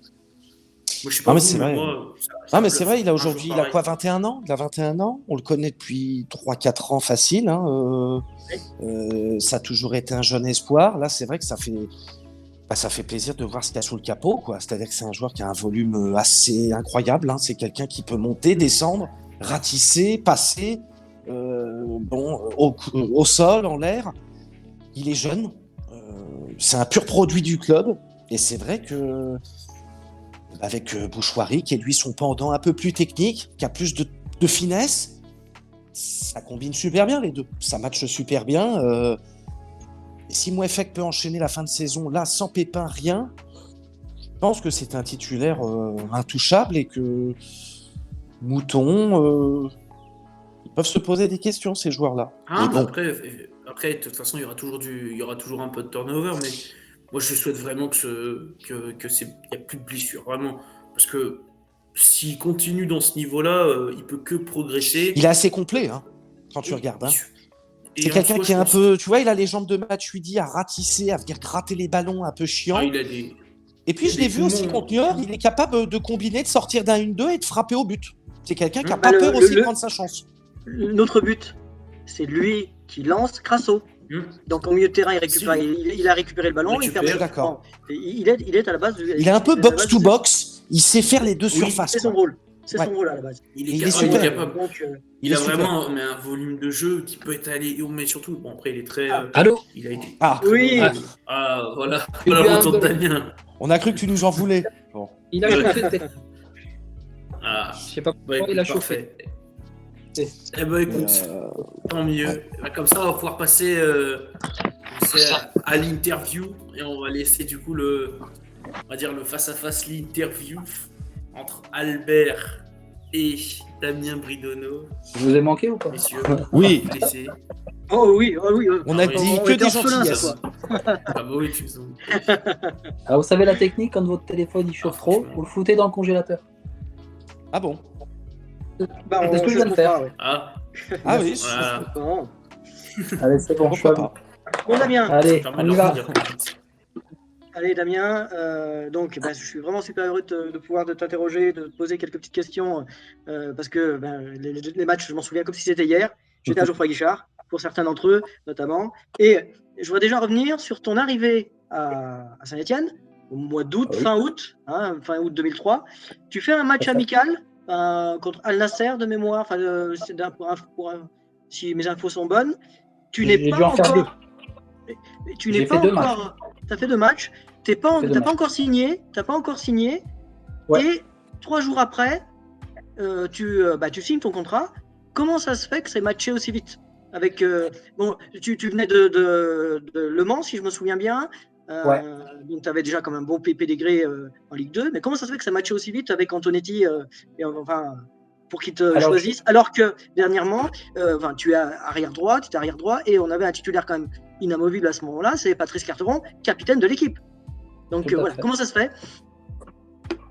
Moi, je sais pas c'est vrai. Mais c'est vrai, il a aujourd'hui, il a quoi, 21 ans? Il a 21 ans. On le connaît depuis 3-4 ans facile. Ça a toujours été un jeune espoir. Là, c'est vrai que ça fait plaisir de voir ce qu'il y a sous le capot, quoi. C'est-à-dire que c'est un joueur qui a un volume assez incroyable. C'est quelqu'un qui peut monter, descendre, ratisser, passer, au sol, en l'air. Il est jeune. C'est un pur produit du club. Et c'est vrai que avec Bouchoirie, qui est lui son pendant un peu plus technique, qui a plus de finesse, ça combine super bien les deux. Ça matche super bien. Si Mouefek peut enchaîner la fin de saison là sans pépin, rien, je pense que c'est un titulaire intouchable et que Mouton, ils peuvent se poser des questions, ces joueurs-là. Après, de toute façon, il y aura toujours un peu de turnover, mais moi, je souhaite vraiment qu'il n'y a plus de blessures, vraiment. Parce que s'il continue dans ce niveau-là, il peut que progresser. Il est assez complet, quand tu regardes. C'est quelqu'un qui est un peu... Tu vois, il a les jambes de Matuidi à ratisser, à venir gratter les ballons un peu chiant. Et puis, je l'ai vu aussi contre Niort, il est capable de combiner, de sortir d'un 1-2 et de frapper au but. C'est quelqu'un qui n'a pas peur aussi de prendre sa chance. Notre but, c'est lui qui lance Crasso. Donc au milieu de terrain, il a récupéré le ballon. D'accord. Il est à la base. Il est un peu box-to-box. Il sait faire les deux surfaces. C'est son rôle. C'est son rôle à la base. Il est capable. Donc, il a vraiment un volume de jeu qui peut être allé. Mais surtout, après, il est très. Allô. Il a été. Oui. Voilà. Voilà retour de Damien. On a cru que tu nous en voulais. Bon. Il a chauffé. Je sais pas pourquoi il a chauffé. Écoute, tant mieux. Comme ça, on va pouvoir passer à l'interview et on va laisser du coup le face-à-face, l'interview entre Albert et Damien Bridonneau. Je vous ai manqué ou pas? Messieurs, oui. Oh oui. On a dit que des gentillesses. Oui, tu sens. Vous savez la technique, quand votre téléphone il chauffe trop, vous le foutez dans le congélateur. Ah bon? C'est ce que je viens de faire. Oui. Voilà. Allez, c'est bon, je suis à vous. Bon, Damien. Allez, on y va. Allez, Damien. Je suis vraiment super heureux de pouvoir t'interroger, de te poser quelques petites questions parce que les matchs, je m'en souviens comme si c'était hier. J'étais à Geoffroy Guichard, pour certains d'entre eux notamment. Et je voudrais déjà revenir sur ton arrivée à Saint-Etienne au mois d'août, fin août 2003. Tu fais un match amical contre Al Nasser de mémoire, si mes infos sont bonnes. Tu n'es pas encore. Tu n'es pas encore. Tu as fait 2 matchs. T'as pas encore signé. Ouais. Et 3 jours après, tu signes ton contrat. Comment ça se fait que c'est matché aussi vite? Avec tu venais de Le Mans, si je me souviens bien. Donc tu avais déjà comme un bon pédigré en Ligue 2, mais comment ça se fait que ça matchait aussi vite avec Antonetti pour qu'il te choisisse, alors que dernièrement tu es arrière droit et on avait un titulaire quand même inamovible à ce moment-là, c'est Patrice Carteron, capitaine de l'équipe. Donc voilà, comment ça se fait?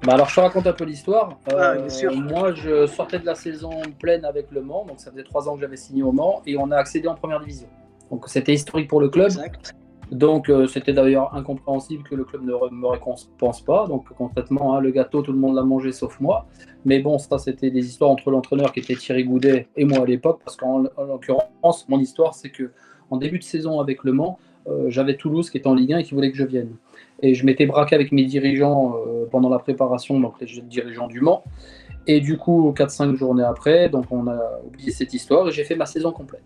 Alors je te raconte un peu l'histoire. Bien sûr. Moi je sortais de la saison pleine avec Le Mans, donc ça faisait 3 ans que j'avais signé au Mans et on a accédé en première division. Donc c'était historique pour le club. Exact. Donc c'était d'ailleurs incompréhensible que le club ne me récompense pas. Donc concrètement, le gâteau, tout le monde l'a mangé sauf moi. Mais bon, ça c'était des histoires entre l'entraîneur qui était Thierry Goudet et moi à l'époque, parce qu'en l'occurrence, mon histoire c'est que en début de saison avec Le Mans, j'avais Toulouse qui était en Ligue 1 et qui voulait que je vienne. Et je m'étais braqué avec mes dirigeants pendant la préparation, donc les dirigeants du Mans. Et du coup, 4-5 journées après, donc on a oublié cette histoire et j'ai fait ma saison complète.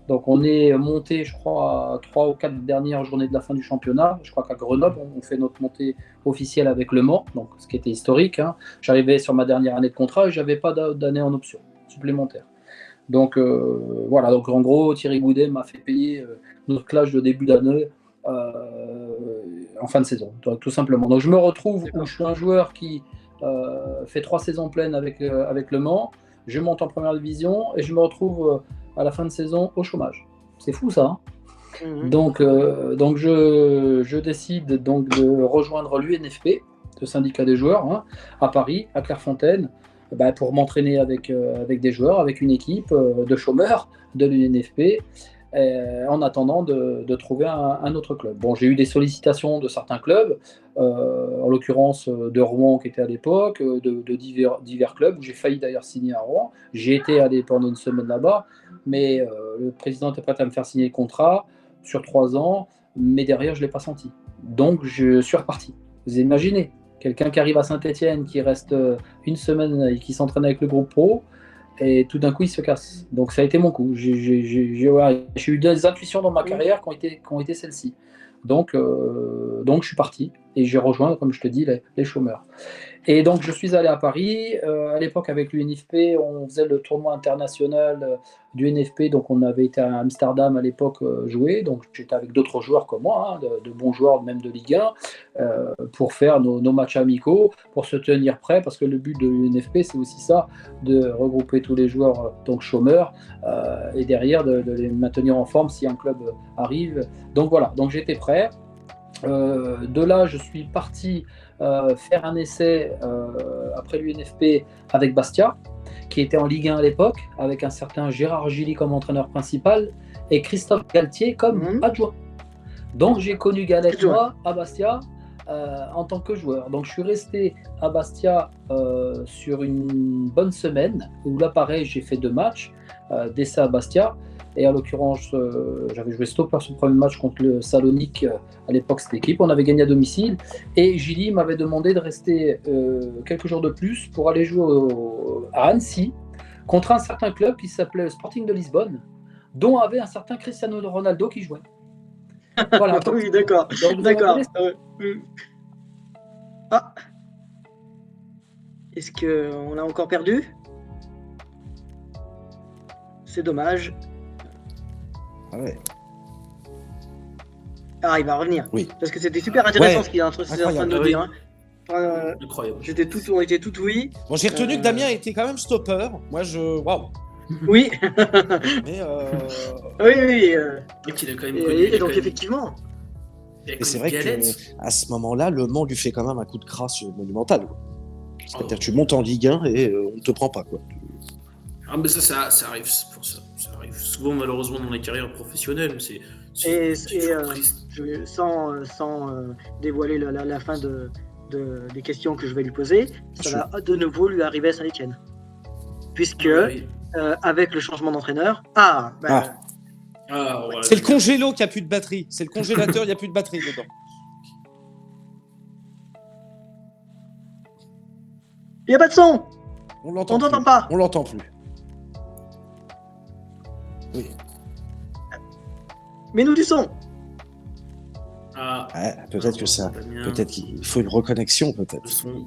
Donc on est monté, je crois, à 3 ou 4 dernières journées de la fin du championnat. Je crois qu'à Grenoble, on fait notre montée officielle avec Le Mans, donc ce qui était historique. Hein. J'arrivais sur ma dernière année de contrat et je n'avais pas d'année en option supplémentaire. Donc voilà, donc en gros, Thierry Goudet m'a fait payer notre clash de début d'année en fin de saison, tout simplement. Donc je me retrouve où je suis un joueur qui fait 3 saisons pleines avec Le Mans, je monte en première division et je me retrouve à la fin de saison au chômage. C'est fou ça, hein. Donc je décide donc de rejoindre l'UNFP, le syndicat des joueurs, hein, à Paris, à Clairefontaine, pour m'entraîner avec des joueurs, avec une équipe de chômeurs de l'UNFP, en attendant de trouver un autre club. Bon, j'ai eu des sollicitations de certains clubs, en l'occurrence de Rouen qui était à l'époque, de divers clubs, où j'ai failli d'ailleurs signer à Rouen. J'ai été allé pendant une semaine là-bas, mais le président était prêt à me faire signer le contrat sur 3 ans, mais derrière je ne l'ai pas senti. Donc je suis reparti. Vous imaginez, quelqu'un qui arrive à Saint-Étienne, qui reste une semaine et qui s'entraîne avec le groupe pro, et tout d'un coup il se casse. Donc ça a été mon coup. J'ai eu des intuitions dans ma carrière qui ont été celles-ci. Donc je suis parti et j'ai rejoint, comme je te dis, les chômeurs. Et donc je suis allé à Paris. À l'époque avec l'UNFP, on faisait le tournoi international du NFP, donc on avait été à Amsterdam à l'époque jouer. Donc j'étais avec d'autres joueurs comme moi, hein, de bons joueurs même de Ligue 1, pour faire nos matchs amicaux, pour se tenir prêt, parce que le but de l'UNFP c'est aussi ça, de regrouper tous les joueurs donc chômeurs, et derrière de les maintenir en forme si un club arrive. Donc voilà, donc j'étais prêt. De là, je suis parti faire un essai après l'UNFP avec Bastia, qui était en Ligue 1 à l'époque, avec un certain Gérard Gilly comme entraîneur principal et Christophe Galtier comme adjoint. Donc j'ai connu Galette, moi, à Bastia, en tant que joueur. Donc je suis resté à Bastia sur une bonne semaine, où là pareil, j'ai fait 2 matchs d'essai à Bastia. Et en l'occurrence, j'avais joué stopper sur le premier match contre le Salonique. À l'époque, cette équipe, on avait gagné à domicile. Et Gilly m'avait demandé de rester quelques jours de plus pour aller jouer à Annecy contre un certain club qui s'appelait le Sporting de Lisbonne, dont avait un certain Cristiano Ronaldo qui jouait. Voilà. Oui, d'accord. D'accord. Ah. Est-ce qu'on a encore perdu? C'est dommage. Ah ouais. Ah, il va revenir. Oui. Parce que c'était super intéressant ce qu'il est en train de nous dire. Incroyable. On était tout oui. Bon, j'ai retenu que Damien était quand même stopper. Moi, waouh. Oui. Mais oui. Il a quand même Et donc, effectivement. Et c'est vrai qu'à ce moment-là, Le Mans lui fait quand même un coup de crasse monumental. C'est-à-dire que tu montes en Ligue 1 et on ne te prend pas, quoi. Ah, mais ça arrive pour ça. Ça arrive souvent, malheureusement, dans les carrières professionnelles. Sans dévoiler la fin des questions que je vais lui poser, ça va de nouveau lui arriver à Saint-Étienne. Puisque, avec le changement d'entraîneur... c'est le congélo qui a plus de batterie. C'est le congélateur, il n'y a plus de batterie dedans. Il n'y a pas de son. On l'entend t'entend pas. On l'entend plus. Oui. Mets-nous du son. Peut-être que ça. Peut-être qu'il faut une reconnexion, peut-être. Le son.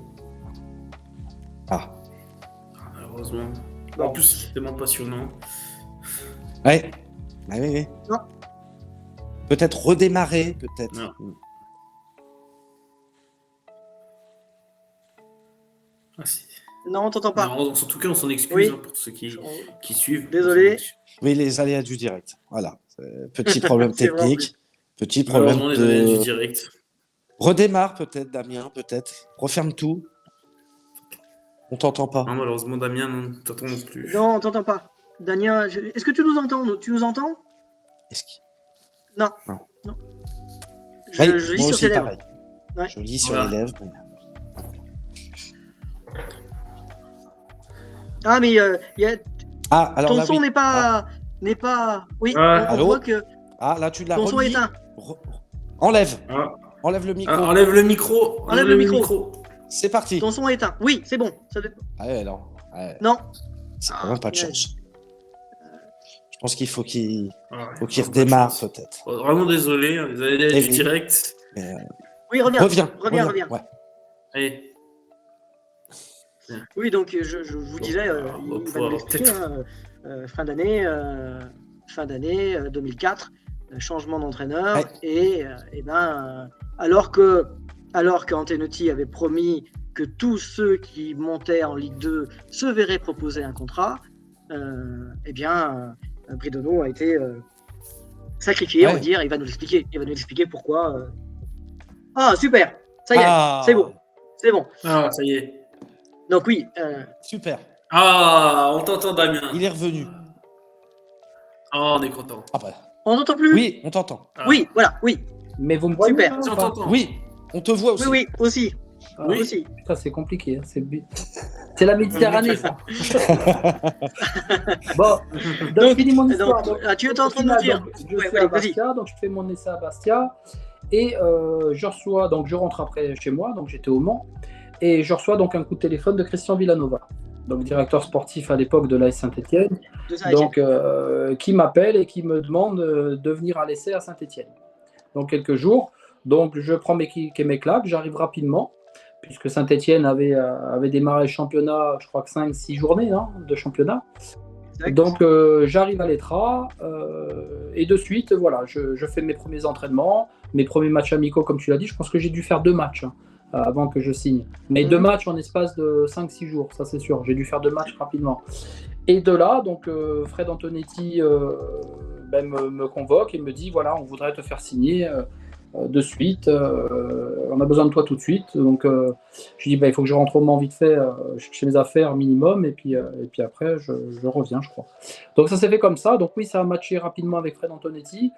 Malheureusement. Bon. En plus, c'est tellement passionnant. Ouais. Oui. Non. Peut-être redémarrer, peut-être. Non. Non, on t'entend pas. Non, en tout cas, on s'en excuse pour ceux qui suivent. Désolé. Oui, les aléas du direct. Voilà. Petit problème technique. Petit problème les aléas du direct. Redémarre peut-être, Damien, peut-être. Referme tout. On t'entend pas. Non, malheureusement, Damien, non, t'entends non plus. Non, on t'entend pas. Damien, est-ce que tu nous entends? Tu nous entends? Non. Je lis sur tes lèvres. Ouais. Je lis sur les lèvres. Ah, mais alors ton là, son n'est pas... Oui, on voit que... Là, tu l'as ton son est éteint. Enlève le micro. Enlève le micro. Enlève le micro. C'est parti. Ton son est éteint. Oui, c'est bon. Ah ouais, non. Ouais. Non. C'est quand même pas de chance. Je pense qu'il faut qu'il Ouais, redémarre peut-être. Vraiment désolé, vous allez aller du direct. Oui, reviens. Reviens. Ouais. Allez. Oui, donc je vous disais, il va nous l'expliquer, fin d'année 2004, changement d'entraîneur, et alors qu'Antelotti avait promis que tous ceux qui montaient en Ligue 2 se verraient proposer un contrat, Bridonneau a été sacrifié, on va dire. Il va nous expliquer pourquoi. Ah, super, ça y est, c'est bon. Ah, ça y est. Donc oui. Super. Ah, on t'entend, Damien. Il est revenu. Oh, on est content. Ah bah. On n'entend plus? Oui, on t'entend. Ah. Oui, voilà, oui. Mais vous me voyez? Super. Si on t'entend. Oui, on te voit aussi. Oui, aussi. Oui. Aussi. Putain, c'est compliqué. Hein. C'est la Méditerranée, ça. Bon, donc finis mon histoire. Tu étais en train de nous dire. Je suis à Bastia, donc je fais mon essai à Bastia. Et je rentre après chez moi, donc j'étais au Mans. Et je reçois donc un coup de téléphone de Christian Villanova, donc directeur sportif à l'époque de l'AS Saint-Étienne, donc qui m'appelle et qui me demande de venir à l'essai à Saint-Étienne. Donc quelques jours, donc je prends mes claques, j'arrive rapidement, puisque Saint-Étienne avait démarré le championnat, je crois que 5-6 journées de championnat. Donc j'arrive à l'ETRA et de suite, voilà, je fais mes premiers entraînements, mes premiers matchs amicaux, comme tu l'as dit. Je pense que j'ai dû faire 2 matchs avant que je signe. Mais 2 matchs en espace de 5-6 jours, ça c'est sûr. J'ai dû faire 2 matchs rapidement. Et de là, donc Fred Antonetti me convoque et me dit, voilà, on voudrait te faire signer de suite. On a besoin de toi tout de suite. Donc je dis, il faut que je rentre au Mans vite fait, chercher mes affaires minimum, et puis après, je reviens, je crois. Donc ça s'est fait comme ça. Donc oui, ça a matché rapidement avec Fred Antonetti.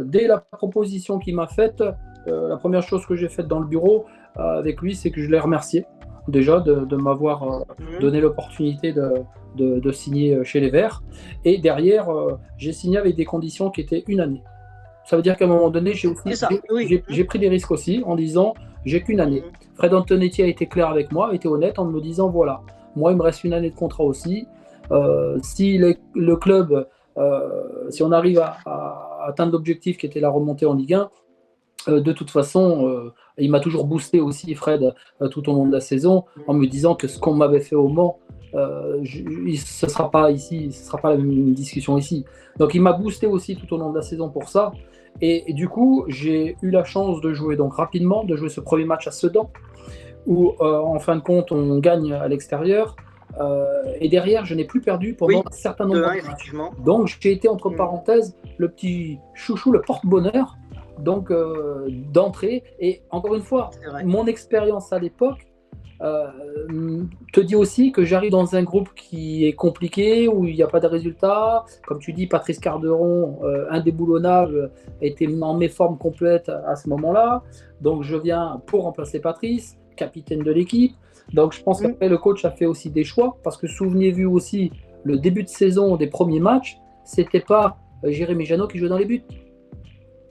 Dès la proposition qu'il m'a faite, la première chose que j'ai faite dans le bureau avec lui, c'est que je l'ai remercié déjà de m'avoir donné l'opportunité de signer chez les Verts. Et derrière, j'ai signé avec des conditions qui étaient 1 année. Ça veut dire qu'à un moment donné, j'ai pris des risques aussi en disant, j'ai qu'une année. Fred Antonetti a été clair avec moi, a été honnête en me disant, voilà, moi il me reste 1 année de contrat aussi. Si le club, si on arrive à atteindre l'objectif qui était la remontée en Ligue 1, de toute façon, il m'a toujours boosté aussi, Fred, tout au long de la saison, en me disant que ce qu'on m'avait fait au Mans, ce ne sera pas ici, ce ne sera pas la même discussion ici. Donc il m'a boosté aussi tout au long de la saison pour ça. Et du coup, j'ai eu la chance de jouer donc rapidement, de jouer ce premier match à Sedan, où en fin de compte, on gagne à l'extérieur. Et derrière, je n'ai plus perdu pendant un certain nombre de matchs. Donc j'ai été entre parenthèses le petit chouchou, le porte-bonheur, donc d'entrée. Et encore une fois, mon expérience à l'époque te dit aussi que j'arrive dans un groupe qui est compliqué, où il n'y a pas de résultats. Comme tu dis, Patrice Carderon, indéboulonnable, était en méforme complète à ce moment-là. Donc je viens pour remplacer Patrice, capitaine de l'équipe. Donc je pense qu'après le coach a fait aussi des choix, parce que souvenez-vous aussi, le début de saison des premiers matchs, c'était pas Jérémy Janot qui jouait dans les buts.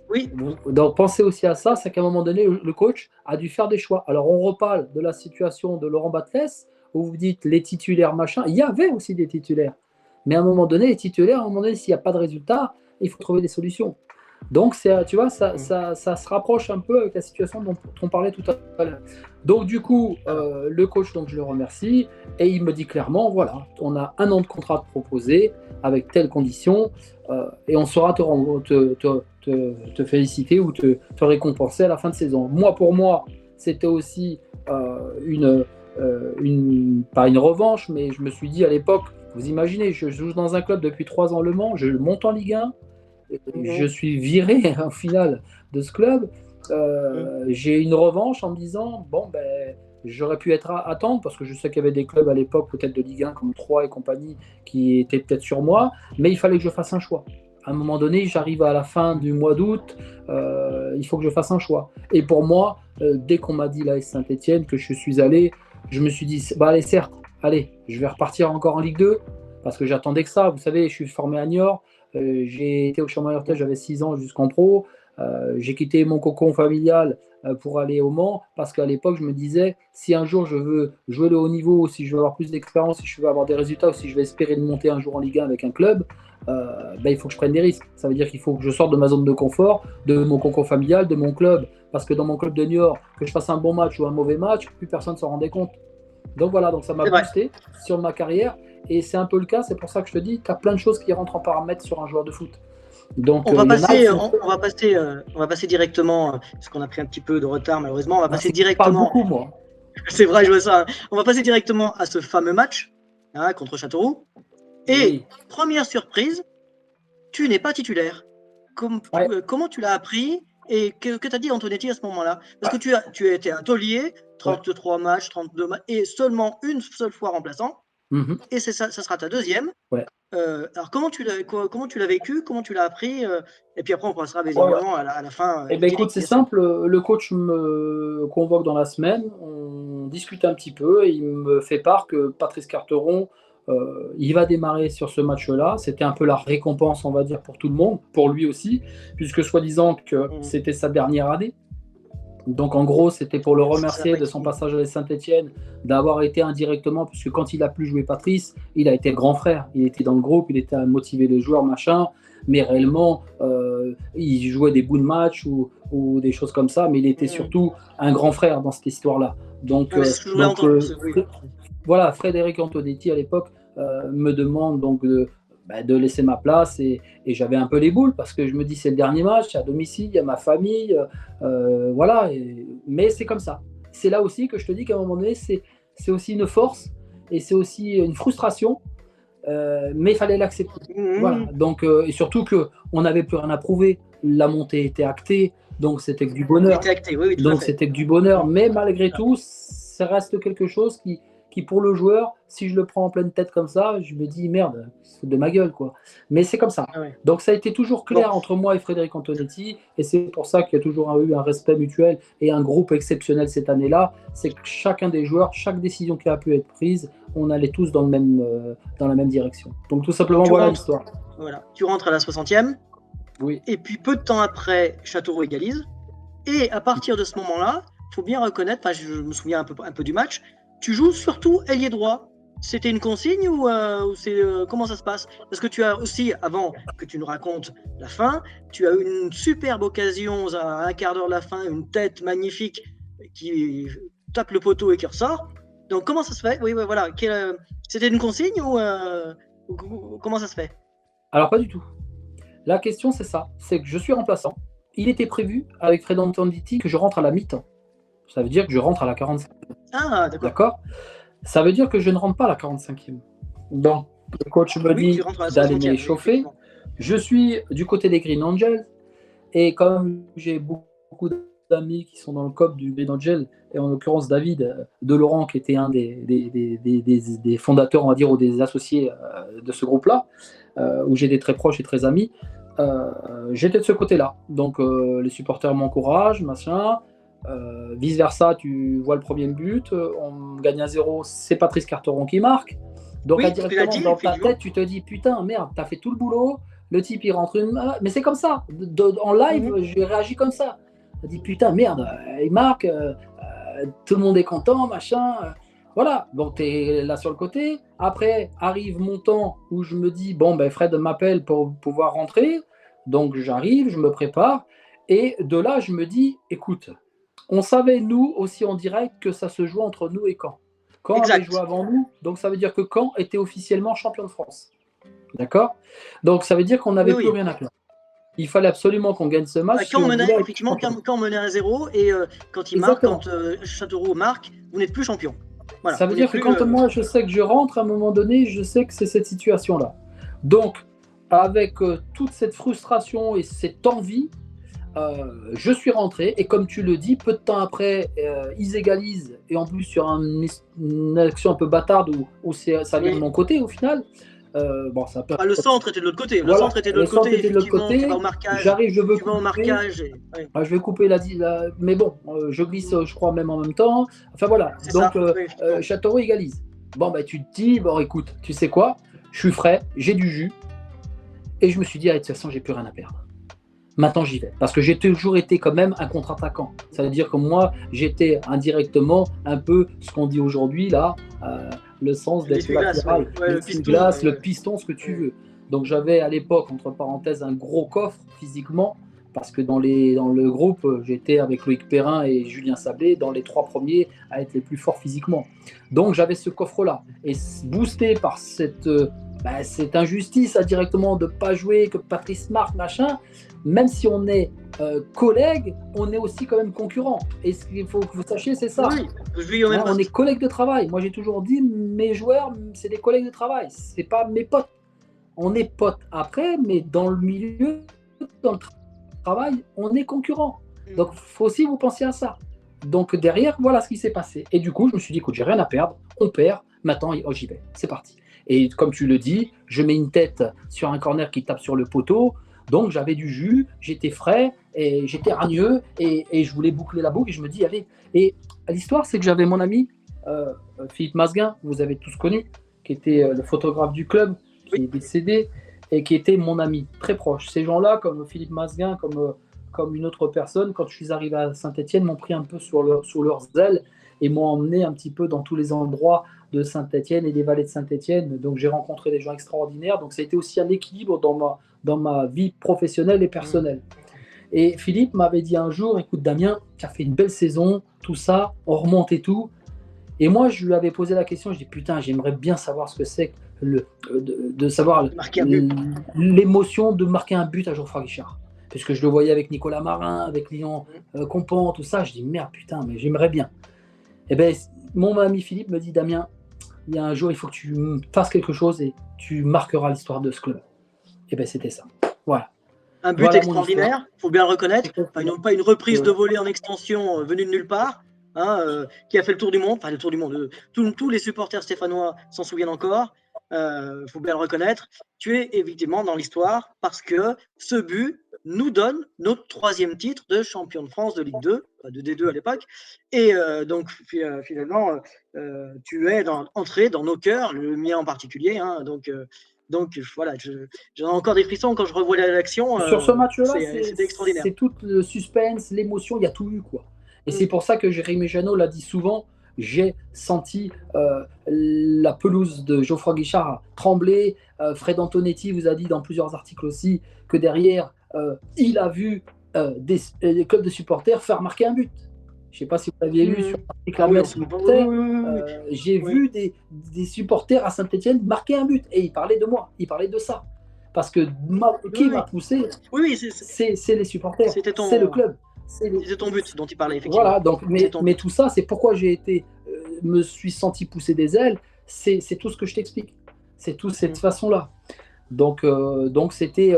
Oui. Donc pensez aussi à ça, c'est qu'à un moment donné, le coach a dû faire des choix. Alors on reparle de la situation de Laurent Batles, où vous dites les titulaires machin, il y avait aussi des titulaires. Mais à un moment donné, les titulaires, à un moment donné, s'il n'y a pas de résultat, il faut trouver des solutions. Donc tu vois, ça se rapproche un peu avec la situation dont on parlait tout à l'heure. Donc du coup, le coach, donc je le remercie, et il me dit clairement, voilà, on a 1 an de contrat à te proposer, avec telles conditions, et on saura te féliciter ou te récompenser à la fin de saison. Moi, pour moi, c'était aussi pas une revanche, mais je me suis dit à l'époque, vous imaginez, je joue dans un club depuis 3 ans Le Mans, je monte en Ligue 1, je suis viré au final de ce club. J'ai une revanche en me disant, bon, j'aurais pu être à attendre, parce que je sais qu'il y avait des clubs à l'époque, peut-être de Ligue 1 comme 3 et compagnie, qui étaient peut-être sur moi, mais il fallait que je fasse un choix. À un moment donné, j'arrive à la fin du mois d'août, il faut que je fasse un choix. Et pour moi, dès qu'on m'a dit l'AS Saint-Étienne, que je suis allé, je me suis dit, allez, certes, allez, je vais repartir encore en Ligue 2, parce que j'attendais que ça. Vous savez, je suis formé à Niort, j'ai été au Chambon-Lortel, j'avais 6 ans jusqu'en pro, j'ai quitté mon cocon familial pour aller au Mans, parce qu'à l'époque, je me disais, si un jour je veux jouer le haut niveau, si je veux avoir plus d'expérience, si je veux avoir des résultats, ou si je veux espérer de monter un jour en Ligue 1 avec un club, il faut que je prenne des risques. Ça veut dire qu'il faut que je sorte de ma zone de confort, de mon cocon familial, de mon club, parce que dans mon club de Niort, que je fasse un bon match ou un mauvais match, plus personne ne s'en rendait compte. Donc voilà, donc ça m'a boosté sur ma carrière, et c'est un peu le cas, c'est pour ça que je te dis, tu as plein de choses qui rentrent en paramètre sur un joueur de foot. Donc, on va passer directement, parce qu'on a pris un petit peu de retard malheureusement, on va passer directement. Je parle beaucoup, moi. C'est vrai, je vois ça. On va passer directement à ce fameux match contre Châteauroux. Et première surprise, tu n'es pas titulaire. Comment tu l'as appris et que t'as dit Antonetti à ce moment-là? Parce que tu as été un taulier, 33 matchs, 32 matchs, et seulement une seule fois remplaçant. Et ça sera ta deuxième. Alors comment tu l'as vécu, comment tu l'as appris, et puis après on passera évidemment à la fin. Écoute, c'est simple, le coach me convoque dans la semaine, on discute un petit peu et il me fait part que Patrice Carteron, il va démarrer sur ce match-là. C'était un peu la récompense, on va dire, pour tout le monde, pour lui aussi, puisque soi-disant que c'était sa dernière année. Donc en gros, c'était pour le remercier de son passage à Saint-Etienne, d'avoir été indirectement, puisque quand il a pu jouer Patrice, il a été le grand frère. Il était dans le groupe, il était à motiver les joueurs, machin. Mais réellement, il jouait des bouts de match ou des choses comme ça, mais il était surtout un grand frère dans cette histoire-là. Donc, voilà, Frédéric Antonetti à l'époque me demande donc de laisser ma place et j'avais un peu les boules parce que je me dis c'est le dernier match à domicile, il y a ma famille, voilà. Mais c'est comme ça. C'est là aussi que je te dis qu'à un moment donné, c'est aussi une force et c'est aussi une frustration. Mais il fallait l'accepter. Voilà. Donc, et surtout qu'on n'avait plus rien à prouver. La montée était actée, donc c'était que du bonheur. C'était que du bonheur. Mais malgré tout, ça reste quelque chose qui pour le joueur, si je le prends en pleine tête comme ça, je me dis merde, c'est de ma gueule quoi. Mais c'est comme ça. Donc ça a été toujours clair entre moi et Frédéric Antonetti, et c'est pour ça qu'il y a toujours eu un respect mutuel et un groupe exceptionnel cette année-là. C'est que chacun des joueurs, chaque décision qui a pu être prise, on allait tous dans la même direction. Donc tout simplement, voilà l'histoire. Voilà. Tu rentres à la 60e. Oui. Et puis peu de temps après, Châteauroux égalise. Et à partir de ce moment-là, il faut bien reconnaître, je me souviens un peu du match, tu joues surtout ailier droit. C'était une consigne ou c'est comment ça se passe? Parce que tu as aussi, avant que tu nous racontes la fin, tu as eu une superbe occasion à un quart d'heure de la fin, une tête magnifique qui tape le poteau et qui ressort. Donc comment ça se fait? Oui, voilà. C'était une consigne ou comment ça se fait? Alors pas du tout. La question c'est ça, c'est que je suis remplaçant. Il était prévu avec Fred Antonetti que je rentre à la mi-temps. Ça veut dire que je rentre à la 45e. Ah, d'accord. Ça veut dire que je ne rentre pas à la 45e. Donc, le coach me dit d'aller m'échauffer. Je suis du côté des Green Angels. Et comme j'ai beaucoup d'amis qui sont dans le COP du Green Angel, et en l'occurrence David Delaurent, qui était un des fondateurs, on va dire, ou des associés de ce groupe-là, où j'étais très proche et très ami, j'étais de ce côté-là. Donc, les supporters m'encouragent, machin. Vice versa, tu vois le premier but, on gagne 1-0, c'est Patrice Carteron qui marque. Donc directement dans ta tête, tu te dis putain, merde, t'as fait tout le boulot, le type il rentre mais c'est comme ça. En live, j'ai réagi comme ça. Je dis putain, merde, il marque, tout le monde est content, machin. Voilà, donc t'es là sur le côté. Après arrive mon temps où je me dis bon, Fred m'appelle pour pouvoir rentrer. Donc j'arrive, je me prépare. Et de là, je me dis écoute, on savait, nous, aussi en direct, que ça se jouait entre nous et Caen. Caen avait joué avant nous, donc ça veut dire que Caen était officiellement champion de France. D'accord? Donc ça veut dire qu'on n'avait plus rien à perdre. Il fallait absolument qu'on gagne ce match. Quand on menait 1-0, et quand il marque, quand Châteauroux marque, vous n'êtes plus champion. Voilà, ça veut dire que quand moi je sais que je rentre, à un moment donné, je sais que c'est cette situation-là. Donc, avec toute cette frustration et cette envie, je suis rentré et comme tu le dis, peu de temps après, ils égalisent et en plus sur une action un peu bâtarde où ça vient de mon côté au final. Le centre était de l'autre côté. Le centre était de l'autre côté. Tu vas au marquage. J'arrive, je veux couper. Au marquage. Je vais couper mais bon, je glisse, je crois même en même temps. Enfin voilà. Donc Châteauroux égalise. Tu te dis écoute, tu sais quoi, je suis frais, j'ai du jus et je me suis dit de toute façon j'ai plus rien à perdre. Maintenant, j'y vais. Parce que j'ai toujours été quand même un contre-attaquant. Ça veut dire que moi, j'étais indirectement un peu ce qu'on dit aujourd'hui, là, le sens d'être latéral, le piston, ce que tu veux. Donc, j'avais à l'époque, entre parenthèses, un gros coffre physiquement, parce que dans le groupe, j'étais avec Loïc Perrin et Julien Sablé, dans les 3 premiers à être les plus forts physiquement. Donc, j'avais ce coffre-là. Et boosté par cette injustice directement de ne pas jouer, que Patrice marque, machin, même si on est collègues, on est aussi quand même concurrents. Et ce qu'il faut que vous sachiez, c'est ça. Oui, on est collègues de travail. Moi, j'ai toujours dit, mes joueurs, c'est des collègues de travail. C'est pas mes potes. On est potes après, mais dans le milieu, dans le travail, on est concurrents. Donc, il faut aussi vous penser à ça. Donc, derrière, voilà ce qui s'est passé. Et du coup, je me suis dit, écoute, j'ai rien à perdre. On perd. Maintenant, j'y vais. C'est parti. Et comme tu le dis, je mets une tête sur un corner qui tape sur le poteau. Donc, j'avais du jus, j'étais frais, et j'étais ragneux, et je voulais boucler la boucle. Et je me dis, allez. Et l'histoire, c'est que j'avais mon ami, Philippe Masguin, vous avez tous connu, qui était le photographe du club, qui est décédé, et qui était mon ami très proche. Ces gens-là, comme Philippe Masguin, comme une autre personne, quand je suis arrivé à Saint-Étienne, m'ont pris un peu sous leurs ailes et m'ont emmené un petit peu dans tous les endroits de Saint-Étienne et des vallées de Saint-Étienne. Donc, j'ai rencontré des gens extraordinaires. Donc, ça a été aussi un équilibre dans ma vie professionnelle et personnelle. Et Philippe m'avait dit un jour, écoute Damien, tu as fait une belle saison, tout ça, on remonte et tout. Et moi, je lui avais posé la question, je dis putain, j'aimerais bien savoir ce que c'est de savoir l'émotion de marquer un but à Geoffroy Guichard. Parce que je le voyais avec Nicolas Marin, avec Lyon Compant, tout ça. Je dis merde, putain, mais j'aimerais bien. Et bien, mon ami Philippe me dit Damien, il y a un jour, il faut que tu fasses quelque chose et tu marqueras l'histoire de ce club. Et bien, c'était ça. Voilà. Un but extraordinaire, il faut bien le reconnaître. Pas une reprise de volée en extension venue de nulle part, qui a fait le tour du monde. Enfin, le tour du monde. Tous les supporters stéphanois s'en souviennent encore. Il faut bien le reconnaître. Tu es évidemment dans l'histoire parce que ce but nous donne notre 3e titre de champion de France de Ligue 2, de D2 à l'époque. Et donc, finalement, tu es entré dans nos cœurs, le mien en particulier. Donc voilà, j'ai encore des frissons quand je revois l'action. Sur ce match-là, c'était extraordinaire. C'est tout le suspense, l'émotion, il y a tout eu, quoi. Et c'est pour ça que Jérémy Janot l'a dit souvent, j'ai senti la pelouse de Geoffroy Guichard trembler. Fred Antonetti vous a dit dans plusieurs articles aussi que derrière, il a vu des clubs de supporters faire marquer un but. Je ne sais pas si vous l'aviez lu sur l'article. J'ai vu des supporters à Saint-Étienne marquer un but. Et il parlait de moi, il parlait de ça. Parce que qui m'a poussé, c'est les supporters, c'est le club. C'est ton but dont il parlait, effectivement. Voilà, donc, mais tout ça, c'est pourquoi me suis senti pousser des ailes. C'est tout ce que je t'explique. C'est tout cette façon-là. Donc c'était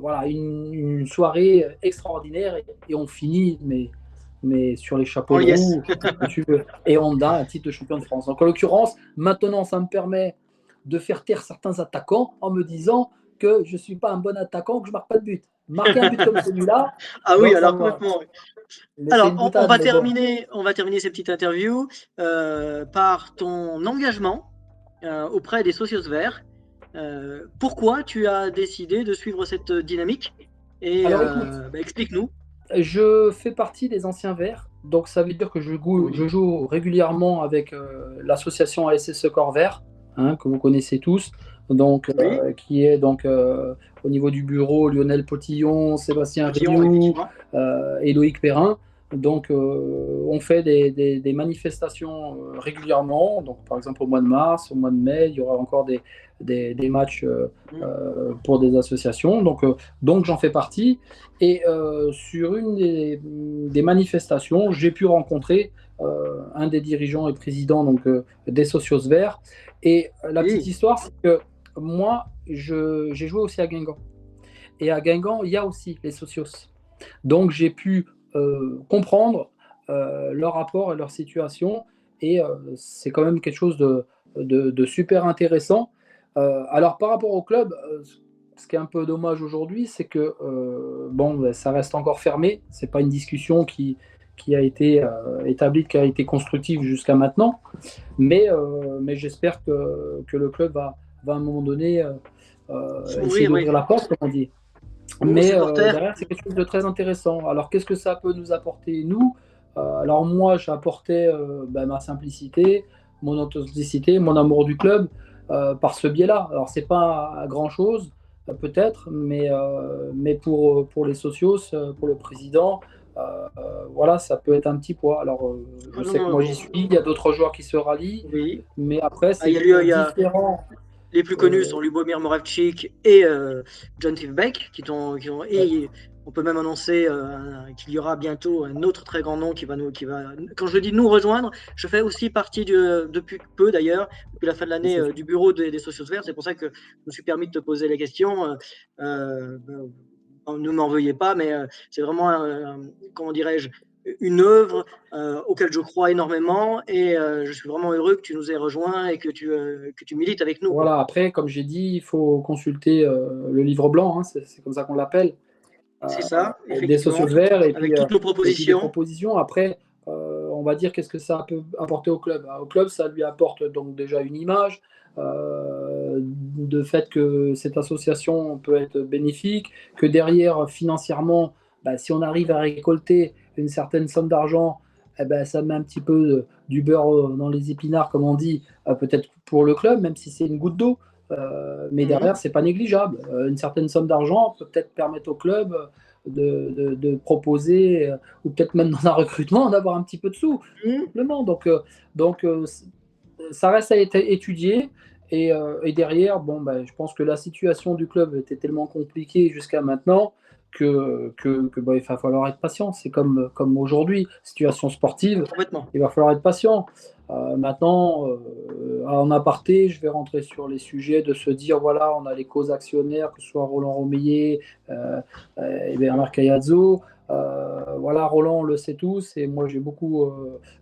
voilà, une soirée extraordinaire et on finit, mais sur les chapeaux de roue, tu veux. Et on a un titre de champion de France. Donc en l'occurrence, maintenant, ça me permet de faire taire certains attaquants en me disant que je ne suis pas un bon attaquant, que je ne marque pas de but. Marquer un but comme celui-là. Ah oui, alors complètement. Alors, on va terminer cette petite interview par ton engagement auprès des Socios Verts. Pourquoi tu as décidé de suivre cette dynamique? Et explique-nous. Je fais partie des anciens Verts, donc ça veut dire que je joue régulièrement avec l'association ASS Corps Vert, que vous connaissez tous, donc, qui est donc au niveau du bureau Lionel Potillon, Sébastien Rioux et Loïc Perrin. Donc on fait des manifestations régulièrement, donc par exemple au mois de mars, au mois de mai, il y aura encore des matchs pour des associations, donc j'en fais partie. Et sur une des manifestations, j'ai pu rencontrer un des dirigeants et présidents des Socios Verts. Et la petite histoire, c'est que moi, j'ai joué aussi à Guingamp. Et à Guingamp, il y a aussi les Socios. Donc j'ai pu comprendre leur rapport et leur situation. Et c'est quand même quelque chose de super intéressant. Alors par rapport au club, ce qui est un peu dommage aujourd'hui, c'est que ça reste encore fermé. C'est pas une discussion qui a été établie, qui a été constructive jusqu'à maintenant. Mais j'espère que le club va à un moment donné essayer d'ouvrir la porte, comme on dit. aux supporters. Derrière, c'est quelque chose de très intéressant. Alors, qu'est-ce que ça peut nous apporter, nous? Alors, moi, j'ai apporté ma simplicité, mon authenticité, mon amour du club par ce biais-là. Alors, c'est pas grand-chose, peut-être, mais pour les socios, pour le président, voilà, ça peut être un petit poids. Alors, je sais que moi, j'y suis, il y a d'autres joueurs qui se rallient, Oui. mais après, Il y c'est a, il y a- différent. Les plus connus sont Lubomir Moravchik et John Tivbeck, et on peut même annoncer qu'il y aura bientôt un autre très grand nom quand je dis nous rejoindre, je fais aussi partie depuis peu d'ailleurs, depuis la fin de l'année, du bureau des Socios Verts. C'est pour ça que je me suis permis de te poser les questions. Ne m'en veuillez pas, mais c'est vraiment, comment dirais-je, une œuvre auquel je crois énormément, et je suis vraiment heureux que tu nous aies rejoints et que tu milites avec nous, quoi. Voilà, après, comme j'ai dit, il faut consulter le livre blanc, hein, c'est comme ça qu'on l'appelle, C'est ça, des socios effectivement, verts, avec toutes nos et puis des propositions. propositions. Après, on va dire qu'est-ce que ça peut apporter au club. Au club, ça lui apporte donc déjà une image, de fait que cette association peut être bénéfique, que derrière, financièrement, si on arrive à récolter une certaine somme d'argent, eh ben, ça met un petit peu du beurre dans les épinards, comme on dit, peut-être pour le club, même si c'est une goutte d'eau. Mais derrière, c'est pas négligeable. Une certaine somme d'argent peut peut-être permettre au club de proposer, ou peut-être même dans un recrutement, d'avoir un petit peu de sous, simplement. Donc, ça reste à être étudié. Et derrière, je pense que la situation du club était tellement compliquée jusqu'à maintenant que il va falloir être patient. C'est comme aujourd'hui, situation sportive, Complètement. il va falloir être patient. Maintenant, en aparté, je vais rentrer sur les sujets de se dire, voilà, on a les causes actionnaires, que ce soit Roland Romeillet et Bernard Caiazzo. Voilà, Roland, on le sait tous, et moi j'ai beaucoup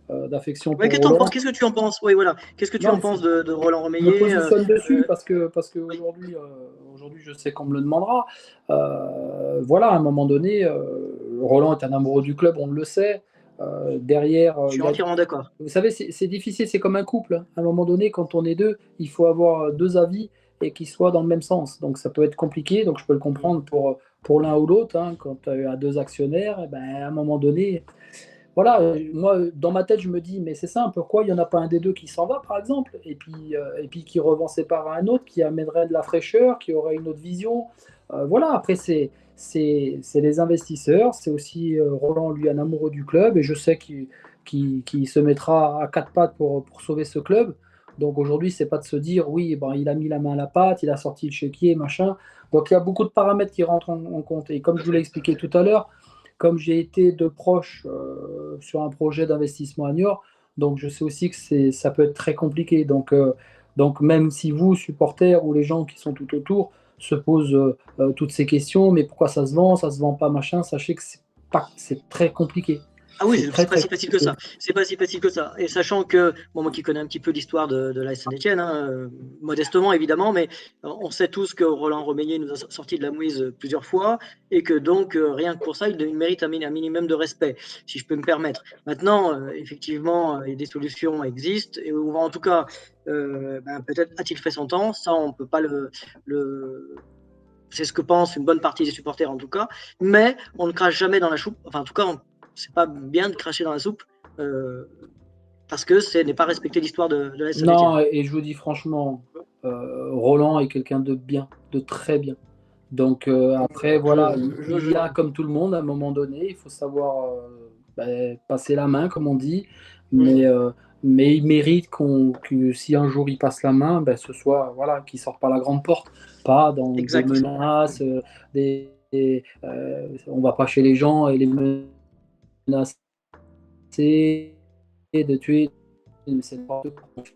d'affection pour Roland. Qu'est-ce que tu en penses? Oui, voilà. Qu'est-ce que tu Non, en penses de Roland je me Romeillet? positionne dessus parce que Oui. aujourd'hui, je sais qu'on me le demandera. Voilà, à un moment donné, Roland est un amoureux du club, on le sait. Derrière, Je suis entièrement d'accord. vous savez, c'est difficile, c'est comme un couple, hein. À un moment donné, quand on est deux, il faut avoir deux avis et qui soient dans le même sens. Donc ça peut être compliqué, donc je peux le comprendre pour l'un ou l'autre, hein. Quand tu as deux actionnaires, eh ben, à un moment donné, voilà, moi, dans ma tête, je me dis, mais c'est simple, pourquoi il n'y en a pas un des deux qui s'en va, par exemple, et puis qui revend ses parts à un autre, qui amènerait de la fraîcheur, qui aurait une autre vision. Voilà, après, c'est les investisseurs, c'est aussi Roland, lui, un amoureux du club, et je sais qu'il se mettra à quatre pattes pour sauver ce club. Donc aujourd'hui, c'est pas de se dire, oui, il a mis la main à la pâte, il a sorti le chéquier, machin. Donc il y a beaucoup de paramètres qui rentrent en compte. Et comme je vous l'ai expliqué tout à l'heure, comme j'ai été de proche sur un projet d'investissement à Niort, donc je sais aussi que ça peut être très compliqué. Donc même si vous, supporters, ou les gens qui sont tout autour, se posent toutes ces questions, mais pourquoi ça se vend pas, machin, sachez que c'est très compliqué. Ah oui, C'est c'est très, pas très si facile que ça. C'est pas si facile que ça. Et sachant que, moi qui connais un petit peu l'histoire de l'AS Saint-Étienne, hein, modestement évidemment, mais on sait tous que Roland Romeillet nous a sorti de la mouise plusieurs fois, et que donc rien que pour ça, il mérite un minimum de respect, si je peux me permettre. Maintenant, effectivement, des solutions existent, ou en tout cas, peut-être a-t-il fait son temps. Ça, on peut pas le c'est ce que pense une bonne partie des supporters en tout cas, mais on ne crache jamais dans la soupe. Enfin, en tout cas, c'est pas bien de cracher dans la soupe, parce que ce n'est pas respecter l'histoire de la Saint-Étienne. Non, et je vous dis franchement, Roland est quelqu'un de bien, de très bien. Donc après, voilà, il y a comme tout le monde, à un moment donné, il faut savoir passer la main, comme on dit, mais il mérite que si un jour il passe la main, ce soit, voilà, qu'il sorte par la grande porte, pas dans Exact. des menaces, on va pas chez les gens et les menacer de tuer. C'est pas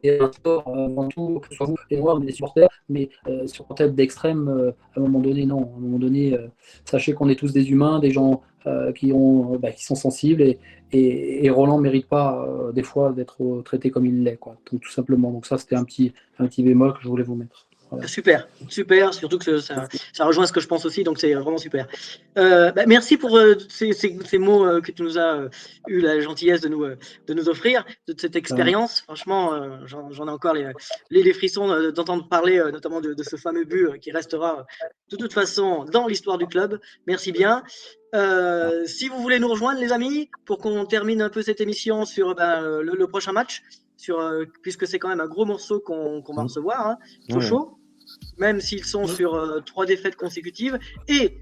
un tort avant tout, que ce soit vous et moi, on est des supporters, mais supporters d'extrême, à un moment donné, non. À un moment donné, sachez qu'on est tous des humains, des gens qui sont sensibles, et Roland ne mérite pas des fois d'être traité comme il l'est, quoi. Donc tout simplement. Donc ça, c'était un petit bémol que je voulais vous mettre. Voilà. Super, surtout que ça rejoint ce que je pense aussi, donc c'est vraiment super. Merci pour ces mots que tu nous as eu la gentillesse de nous offrir, de cette expérience. Franchement, j'en ai encore les frissons d'entendre parler, notamment de ce fameux but qui restera de toute façon dans l'histoire du club. Merci bien. Si vous voulez nous rejoindre, les amis, pour qu'on termine un peu cette émission sur le prochain match, puisque c'est quand même un gros morceau qu'on va recevoir, hein, Sochaux, même s'ils sont sur 3 défaites consécutives. Et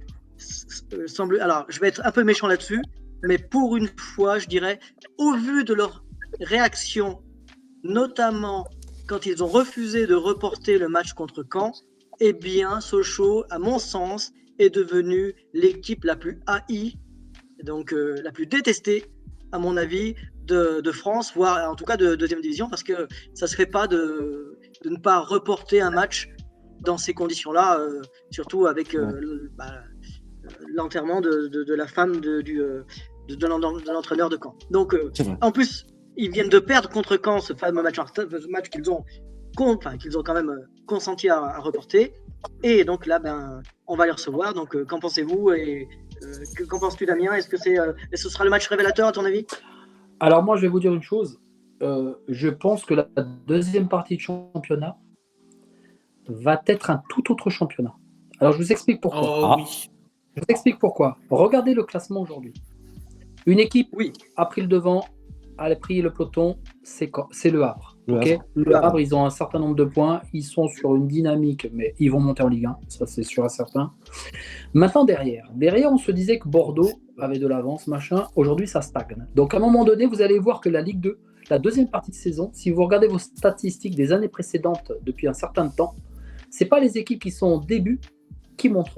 alors, je vais être un peu méchant là-dessus, mais pour une fois, je dirais, au vu de leur réaction, notamment quand ils ont refusé de reporter le match contre Caen, eh bien, Sochaux, à mon sens, est devenue l'équipe la plus haïe, donc la plus détestée, à mon avis, de France, voire en tout cas de deuxième division, parce que ça se fait pas de ne pas reporter un match dans ces conditions-là, surtout avec l'enterrement de la femme de l'entraîneur de Caen. Donc, en plus, ils viennent de perdre contre Caen ce fameux match qu'ils ont quand même consenti à reporter. Et donc là, on va les recevoir. Donc, qu'en pensez-vous et qu'en penses-tu, Damien? Est-ce que ce sera le match révélateur, à ton avis? Alors moi, je vais vous dire une chose. Je pense que la deuxième partie de championnat va être un tout autre championnat. Alors, je vous explique pourquoi. Oui. Je vous explique pourquoi. Regardez le classement aujourd'hui. Une équipe a pris le devant, a pris le peloton, c'est le Havre. Le Havre, ils ont un certain nombre de points, ils sont sur une dynamique, mais ils vont monter en Ligue 1, ça c'est sûr et certain. Maintenant, derrière, on se disait que Bordeaux avait de l'avance, machin. Aujourd'hui, ça stagne. Donc, à un moment donné, vous allez voir que la Ligue 2, la deuxième partie de saison, si vous regardez vos statistiques des années précédentes depuis un certain temps, c'est pas les équipes qui sont au début qui montent.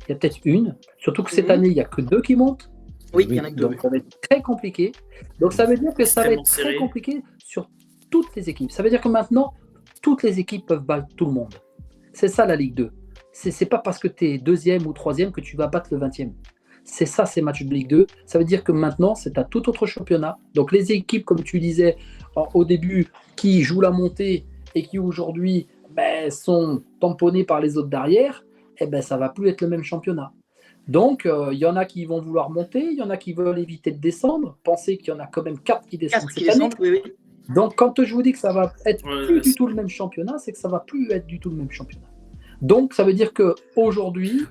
Il y a peut-être une, surtout que cette année, il n'y a que 2 qui montent. Oui, il y en a que 2. Donc, ça va être très compliqué. Donc, ça veut dire que ça va être très compliqué sur toutes les équipes. Ça veut dire que maintenant, toutes les équipes peuvent battre tout le monde. C'est ça la Ligue 2. C'est pas parce que tu es 2e ou 3e que tu vas battre le 20e. C'est ça, ces matchs de Ligue 2. Ça veut dire que maintenant, c'est un tout autre championnat. Donc, les équipes, comme tu disais au début, qui jouent la montée et qui aujourd'hui sont tamponnées par les autres derrière, ça ne va plus être le même championnat. Donc, il y en a qui vont vouloir monter, il y en a qui veulent éviter de descendre. Pensez qu'il y en a quand même 4 qui descendent cette année. Oui. Donc, quand je vous dis que ça va être plus du tout le même championnat, c'est que ça ne va plus être du tout le même championnat. Donc, ça veut dire qu'aujourd'hui,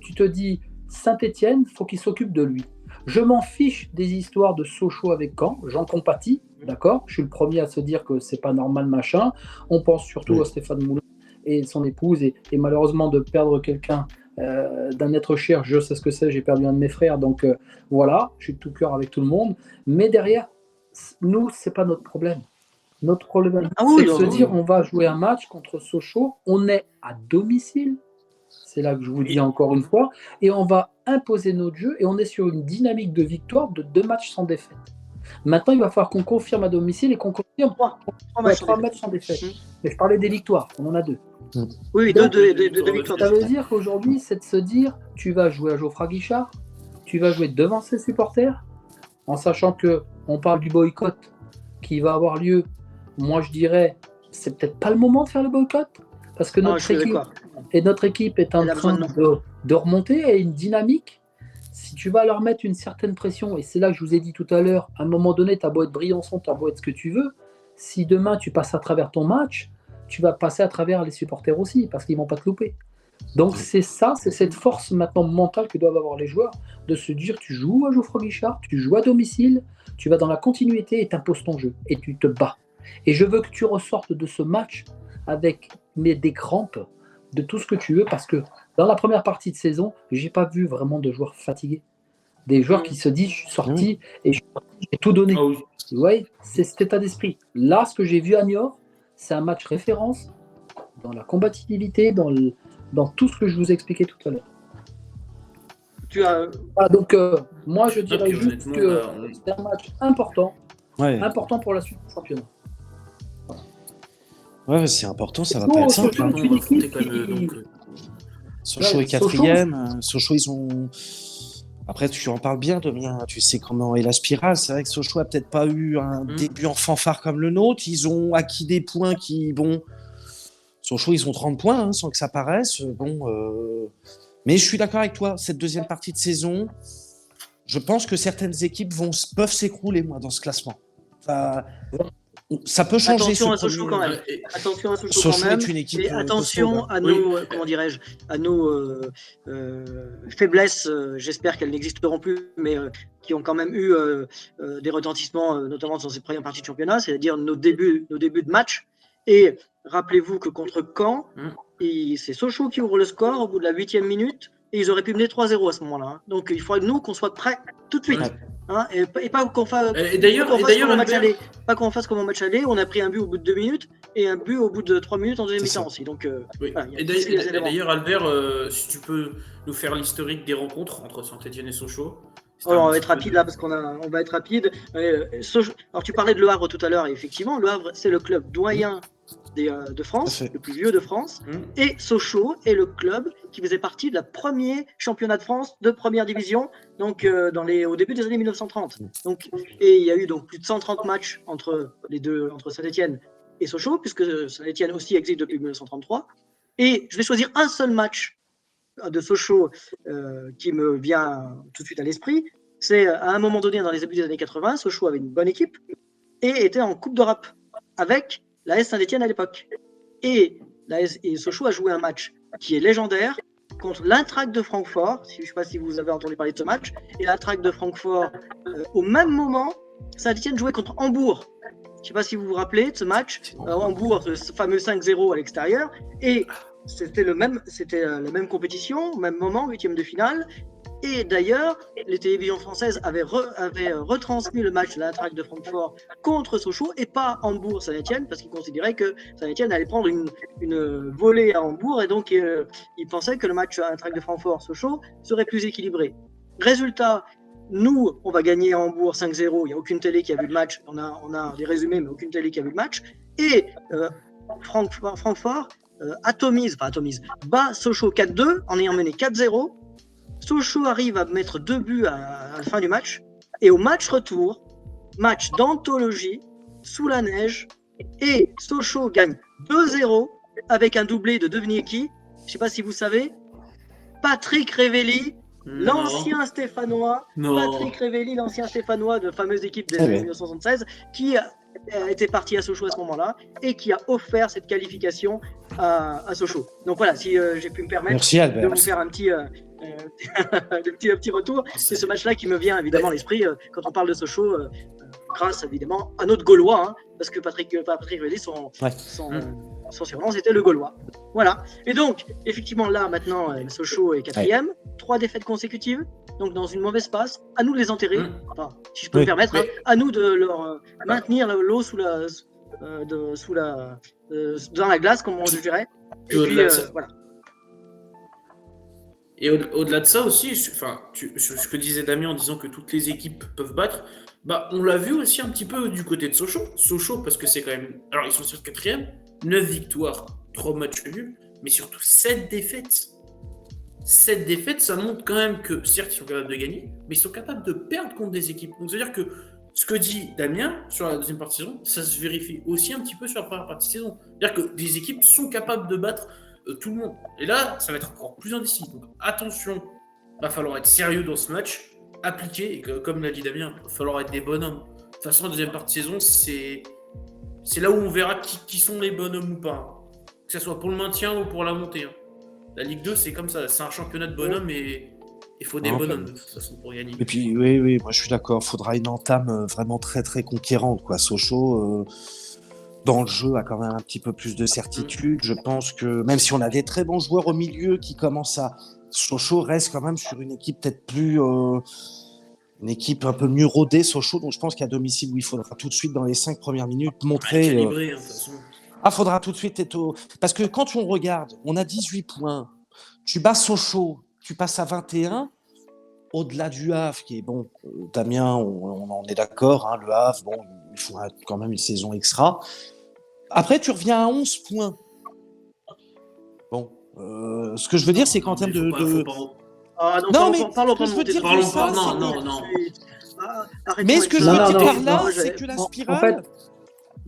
tu te dis, Saint-Étienne, il faut qu'il s'occupe de lui. Je m'en fiche des histoires de Sochaux avec Caen, j'en compatis, d'accord? Je suis le premier à se dire que c'est pas normal, machin. On pense surtout à Stéphane Moulin et son épouse, et malheureusement de perdre quelqu'un d'un être cher, je sais ce que c'est, j'ai perdu un de mes frères, donc voilà, je suis de tout cœur avec tout le monde. Mais derrière, nous, c'est pas notre problème. Notre problème, c'est de se dire, on va jouer un match contre Sochaux, on est à domicile, c'est là que je vous dis encore une fois, et on va imposer notre jeu, et on est sur une dynamique de victoire de 2 matchs sans défaite. Maintenant, il va falloir qu'on confirme à domicile et qu'on confirme 3 matchs sans défaite. Mais je parlais des victoires, on en a 2. Oui, donc, deux victoires. Ça veut dire qu'aujourd'hui, c'est de se dire, tu vas jouer à Geoffroy Guichard, tu vas jouer devant ses supporters, en sachant qu'on parle du boycott qui va avoir lieu. Moi, je dirais, c'est peut-être pas le moment de faire le boycott, parce que notre équipe est en train de remonter à une dynamique. Si tu vas leur mettre une certaine pression, et c'est là que je vous ai dit tout à l'heure, à un moment donné, tu as beau être Briançon, tu as beau être ce que tu veux, si demain tu passes à travers ton match, tu vas passer à travers les supporters aussi, parce qu'ils ne vont pas te louper. Donc c'est ça, c'est cette force maintenant mentale que doivent avoir les joueurs, de se dire, tu joues à Geoffroy Guichard, tu joues à domicile, tu vas dans la continuité et tu imposes ton jeu, et tu te bats. Et je veux que tu ressortes de ce match avec des crampes, de tout ce que tu veux, parce que dans la première partie de saison, j'ai pas vu vraiment de joueurs fatigués. Des joueurs qui se disent, je suis sorti et j'ai tout donné. Ouais, c'est cet état d'esprit. Là, ce que j'ai vu à Niort, c'est un match référence dans la combativité, dans tout ce que je vous ai expliqué tout à l'heure. Donc, moi, je dirais juste que c'est un match important pour la suite du championnat. Ouais, c'est important, ça va pas être simple. Sochaux est 4e. Sochaux, ils ont. Après, tu en parles bien, Damien. Tu sais comment est la spirale. C'est vrai que Sochaux a peut-être pas eu un début en fanfare comme le nôtre. Ils ont acquis des points qui, Sochaux, ils ont 30 points, hein, sans que ça paraisse. Mais je suis d'accord avec toi. Cette deuxième partie de saison, je pense que certaines équipes peuvent s'écrouler, moi, dans ce classement. Ça peut changer. Attention à Sochaux quand même. Attention à Sochaux quand même. Est une équipe et attention à nos, comment dirais-je, à nos faiblesses. J'espère qu'elles n'existeront plus, mais qui ont quand même eu des retentissements, notamment dans ces premières parties de championnat, c'est-à-dire nos débuts de match. Et rappelez-vous que contre Caen, c'est Sochaux qui ouvre le score au bout de la 8e minute. Et ils auraient pu mener 3-0 à ce moment-là. Hein. Donc il faudrait nous qu'on soit prêts tout de suite. Hein, et pas qu'on fasse comme un match aller. Pas qu'on fasse comme un match aller. On a pris un but au bout de 2 minutes et un but au bout de 3 minutes en deuxième mi-temps aussi. Donc, voilà, et d'ailleurs, Albert, si tu peux nous faire l'historique des rencontres entre Saint-Etienne et Sochaux. On va être rapide là parce qu'on va être rapide. Alors tu parlais de Le Havre tout à l'heure et effectivement Le Havre c'est le club doyen de France, le plus vieux de France, et Sochaux est le club qui faisait partie de la premier championnat de France de première division, donc au début des années 1930. Donc, et il y a eu donc plus de 130 matchs entre Saint-Etienne et Sochaux, puisque Saint-Etienne aussi existe depuis 1933. Et je vais choisir un seul match de Sochaux qui me vient tout de suite à l'esprit. C'est à un moment donné, dans les débuts des années 80, Sochaux avait une bonne équipe et était en Coupe d'Europe avec l'AS Saint-Etienne à l'époque. Et Sochaux a joué un match qui est légendaire contre l'Eintracht de Francfort. Je ne sais pas si vous avez entendu parler de ce match. Et l'Eintracht de Francfort, au même moment, Saint-Etienne jouait contre Hambourg. Je ne sais pas si vous vous rappelez de ce match. Hambourg, ce fameux 5-0 à l'extérieur. Et c'était la même compétition, au même moment, 8e de finale. Et d'ailleurs, les télévisions françaises avaient retransmis le match de l'Eintracht de Francfort contre Sochaux et pas Hambourg-Saint-Etienne, parce qu'ils considéraient que Saint-Etienne allait prendre une volée à Hambourg, et donc ils pensaient que le match Eintracht de Francfort-Sochaux serait plus équilibré. Résultat, nous, on va gagner à Hambourg 5-0, il n'y a aucune télé qui a vu le match, on a des résumés, mais aucune télé qui a vu le match, et Francfort bat Sochaux 4-2 en ayant mené 4-0. Sochaux arrive à mettre 2 buts à la fin du match. Et au match retour, match d'anthologie, sous la neige, et Sochaux gagne 2-0 avec un doublé de devinez qui. Je ne sais pas si vous savez. Patrick Révelli, l'ancien Stéphanois. Patrick Révelli, l'ancien Stéphanois de fameuse équipe des années 1976, qui était parti à Sochaux à ce moment-là et qui a offert cette qualification à Sochaux. Donc voilà, si j'ai pu me permettre de vous faire un petit retour. C'est ce match-là qui me vient évidemment à l'esprit quand on parle de Sochaux, grâce évidemment à notre Gaulois, hein, parce que Patrick Révelli, son surnom, c'était le Gaulois. Voilà. Et donc, effectivement, là, maintenant, Sochaux est 4e, 3 défaites consécutives, donc dans une mauvaise passe. À nous de les enterrer, enfin, si je peux me permettre, hein, à nous de leur maintenir l'eau dans la glace, comme on dirait. Et puis, voilà. Et au-delà de ça aussi, ce que disait Damien en disant que toutes les équipes peuvent battre, on l'a vu aussi un petit peu du côté de Sochaux. Sochaux, parce que c'est quand même... Alors, ils sont sur 4e, 9 victoires, 3 matchs nuls, mais surtout 7 défaites. 7 défaites, ça montre quand même que, certes, ils sont capables de gagner, mais ils sont capables de perdre contre des équipes. Donc, c'est-à-dire que ce que dit Damien sur la deuxième partie de saison, ça se vérifie aussi un petit peu sur la première partie de saison. C'est-à-dire que des équipes sont capables de battre tout le monde. Et là, ça va être encore plus indécis. Donc attention, va falloir être sérieux dans ce match, appliquer, et comme l'a dit Damien, il va falloir être des bonhommes. De toute façon, la deuxième partie de saison, c'est là où on verra qui sont les bonhommes ou pas. Hein. Que ce soit pour le maintien ou pour la montée. Hein. La Ligue 2, c'est comme ça, c'est un championnat de bonhommes et il faut des bonhommes de toute façon pour gagner. Et puis, oui, moi je suis d'accord, il faudra une entame vraiment très très conquérante, quoi. Sochaux... dans le jeu, a quand même un petit peu plus de certitude. Je pense que même si on a des très bons joueurs au milieu qui commencent à... Sochaux reste quand même sur une équipe peut-être plus... une équipe un peu mieux rodée, Sochaux. Donc je pense qu'à domicile, il faudra tout de suite, dans les 5 premières minutes, montrer... Calibrer, de toute façon. Faudra tout de suite être au... Parce que quand on regarde, on a 18 points. Tu bats Sochaux, tu passes à 21. Au-delà du Havre, qui est bon, Damien, on en est d'accord, hein, le Havre, bon, il faut quand même une saison extra. Après, tu reviens à 11 points. Bon, ce que je veux dire, c'est qu'en termes de... Non, mais parlons pas de monter. Non. Mais ce que je veux dire par là, c'est que la spirale...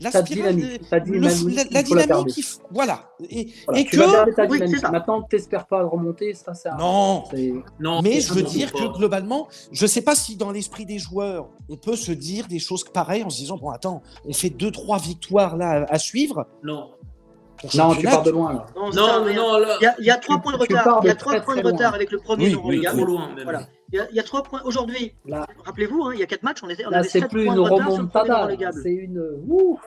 la ta spirale, dynamique, ta la dynamique, il faut la garder. dynamique, voilà. Et Voilà, et tu vas garder ta Oui, dynamique. c'est ça. Maintenant, t'espères pas remonter, ça c'est non, Non, mais je veux surtout dire pas. que globalement, je sais pas si dans l'esprit des joueurs, on peut se dire des choses pareilles en se disant, bon, attends, on fait 2-3 victoires là à suivre. Non. Pour Non, tu championnat, pars de loin là. Non, ça sert à Non, rien. non, là, Il y a 3 points de Tu retard. pars Il y de a 3 très, points de très loin. retard avec le premier Oui, non oui, relégable. trop loin même. Voilà. Il y a 3 points. Aujourd'hui, Là, rappelez-vous, il y a 4 matchs, on là avait c'est 7 plus points une de retard sur le premier non remontada, là. relégable. C'est une. Ouh.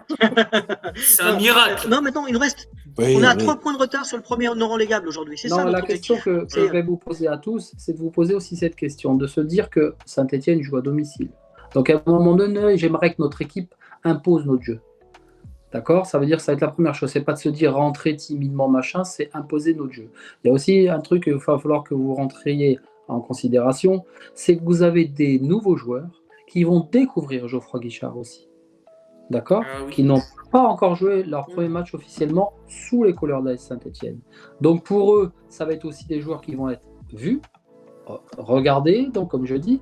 C'est un Non, miracle. non, maintenant, il nous reste. oui, On est à oui. 3 points de retard sur le premier non relégable aujourd'hui. C'est Non, ça la notre question objectif. que je vais vous poser à tous, c'est de vous poser aussi cette question, de se dire que Saint-Etienne joue à domicile. Donc à un moment donné, j'aimerais que notre équipe impose notre jeu. D'accord? Ça veut dire que ça va être la première chose. C'est pas de se dire rentrer timidement, machin, c'est imposer notre jeu. Il y a aussi un truc qu'il va falloir que vous rentriez en considération, c'est que vous avez des nouveaux joueurs qui vont découvrir Geoffroy Guichard aussi. D'accord? Ah oui. Qui n'ont pas encore joué leur premier match officiellement sous les couleurs d'AS Saint-Etienne. Donc pour eux, ça va être aussi des joueurs qui vont être vus, regardés, donc comme je dis,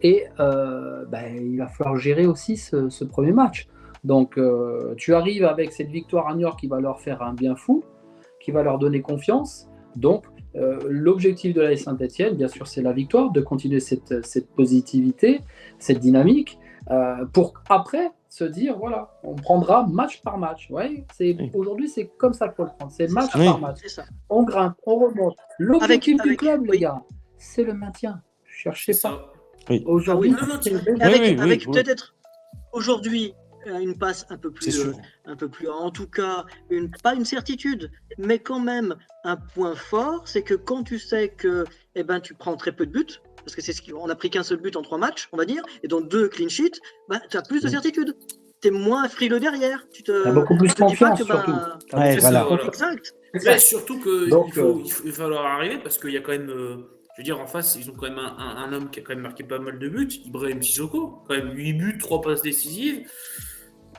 et il va falloir gérer aussi ce premier match. Donc tu arrives avec cette victoire à Niort qui va leur faire un bien fou, qui va leur donner confiance. Donc l'objectif de l'AS Saint-Etienne, bien sûr, c'est la victoire, de continuer cette positivité, cette dynamique, pour après se dire, voilà, on prendra match par match. Ouais, aujourd'hui, c'est comme ça qu'il faut le prendre, c'est match ça. par Oui. match. C'est ça. On grimpe, on remonte. L'objectif du Avec- club, les oui. gars, c'est le maintien. Cherchez C'est pas. ça. Aujourd'hui, Ah oui. c'est le Avec oui. peut-être aujourd'hui une passe un peu C'est plus, sûr. en tout cas, pas une certitude, mais quand même un point fort, c'est que quand tu sais que tu prends très peu de buts, parce que c'est ce qu'on a pris qu'un seul but en 3 matchs, on va dire, et donc 2 clean sheets, tu as plus de certitude. Tu es moins frileux derrière. Tu te, T'as beaucoup plus tu te dis pas confiance, que surtout. Ouais, C'est voilà. ça, voilà. Exact. Mais surtout qu'il Donc, il va falloir arriver parce qu'il y a quand même, je veux dire, en face, ils ont quand même un homme qui a quand même marqué pas mal de buts, Ibrahim Sissoko, quand même 8 buts, 3 passes décisives.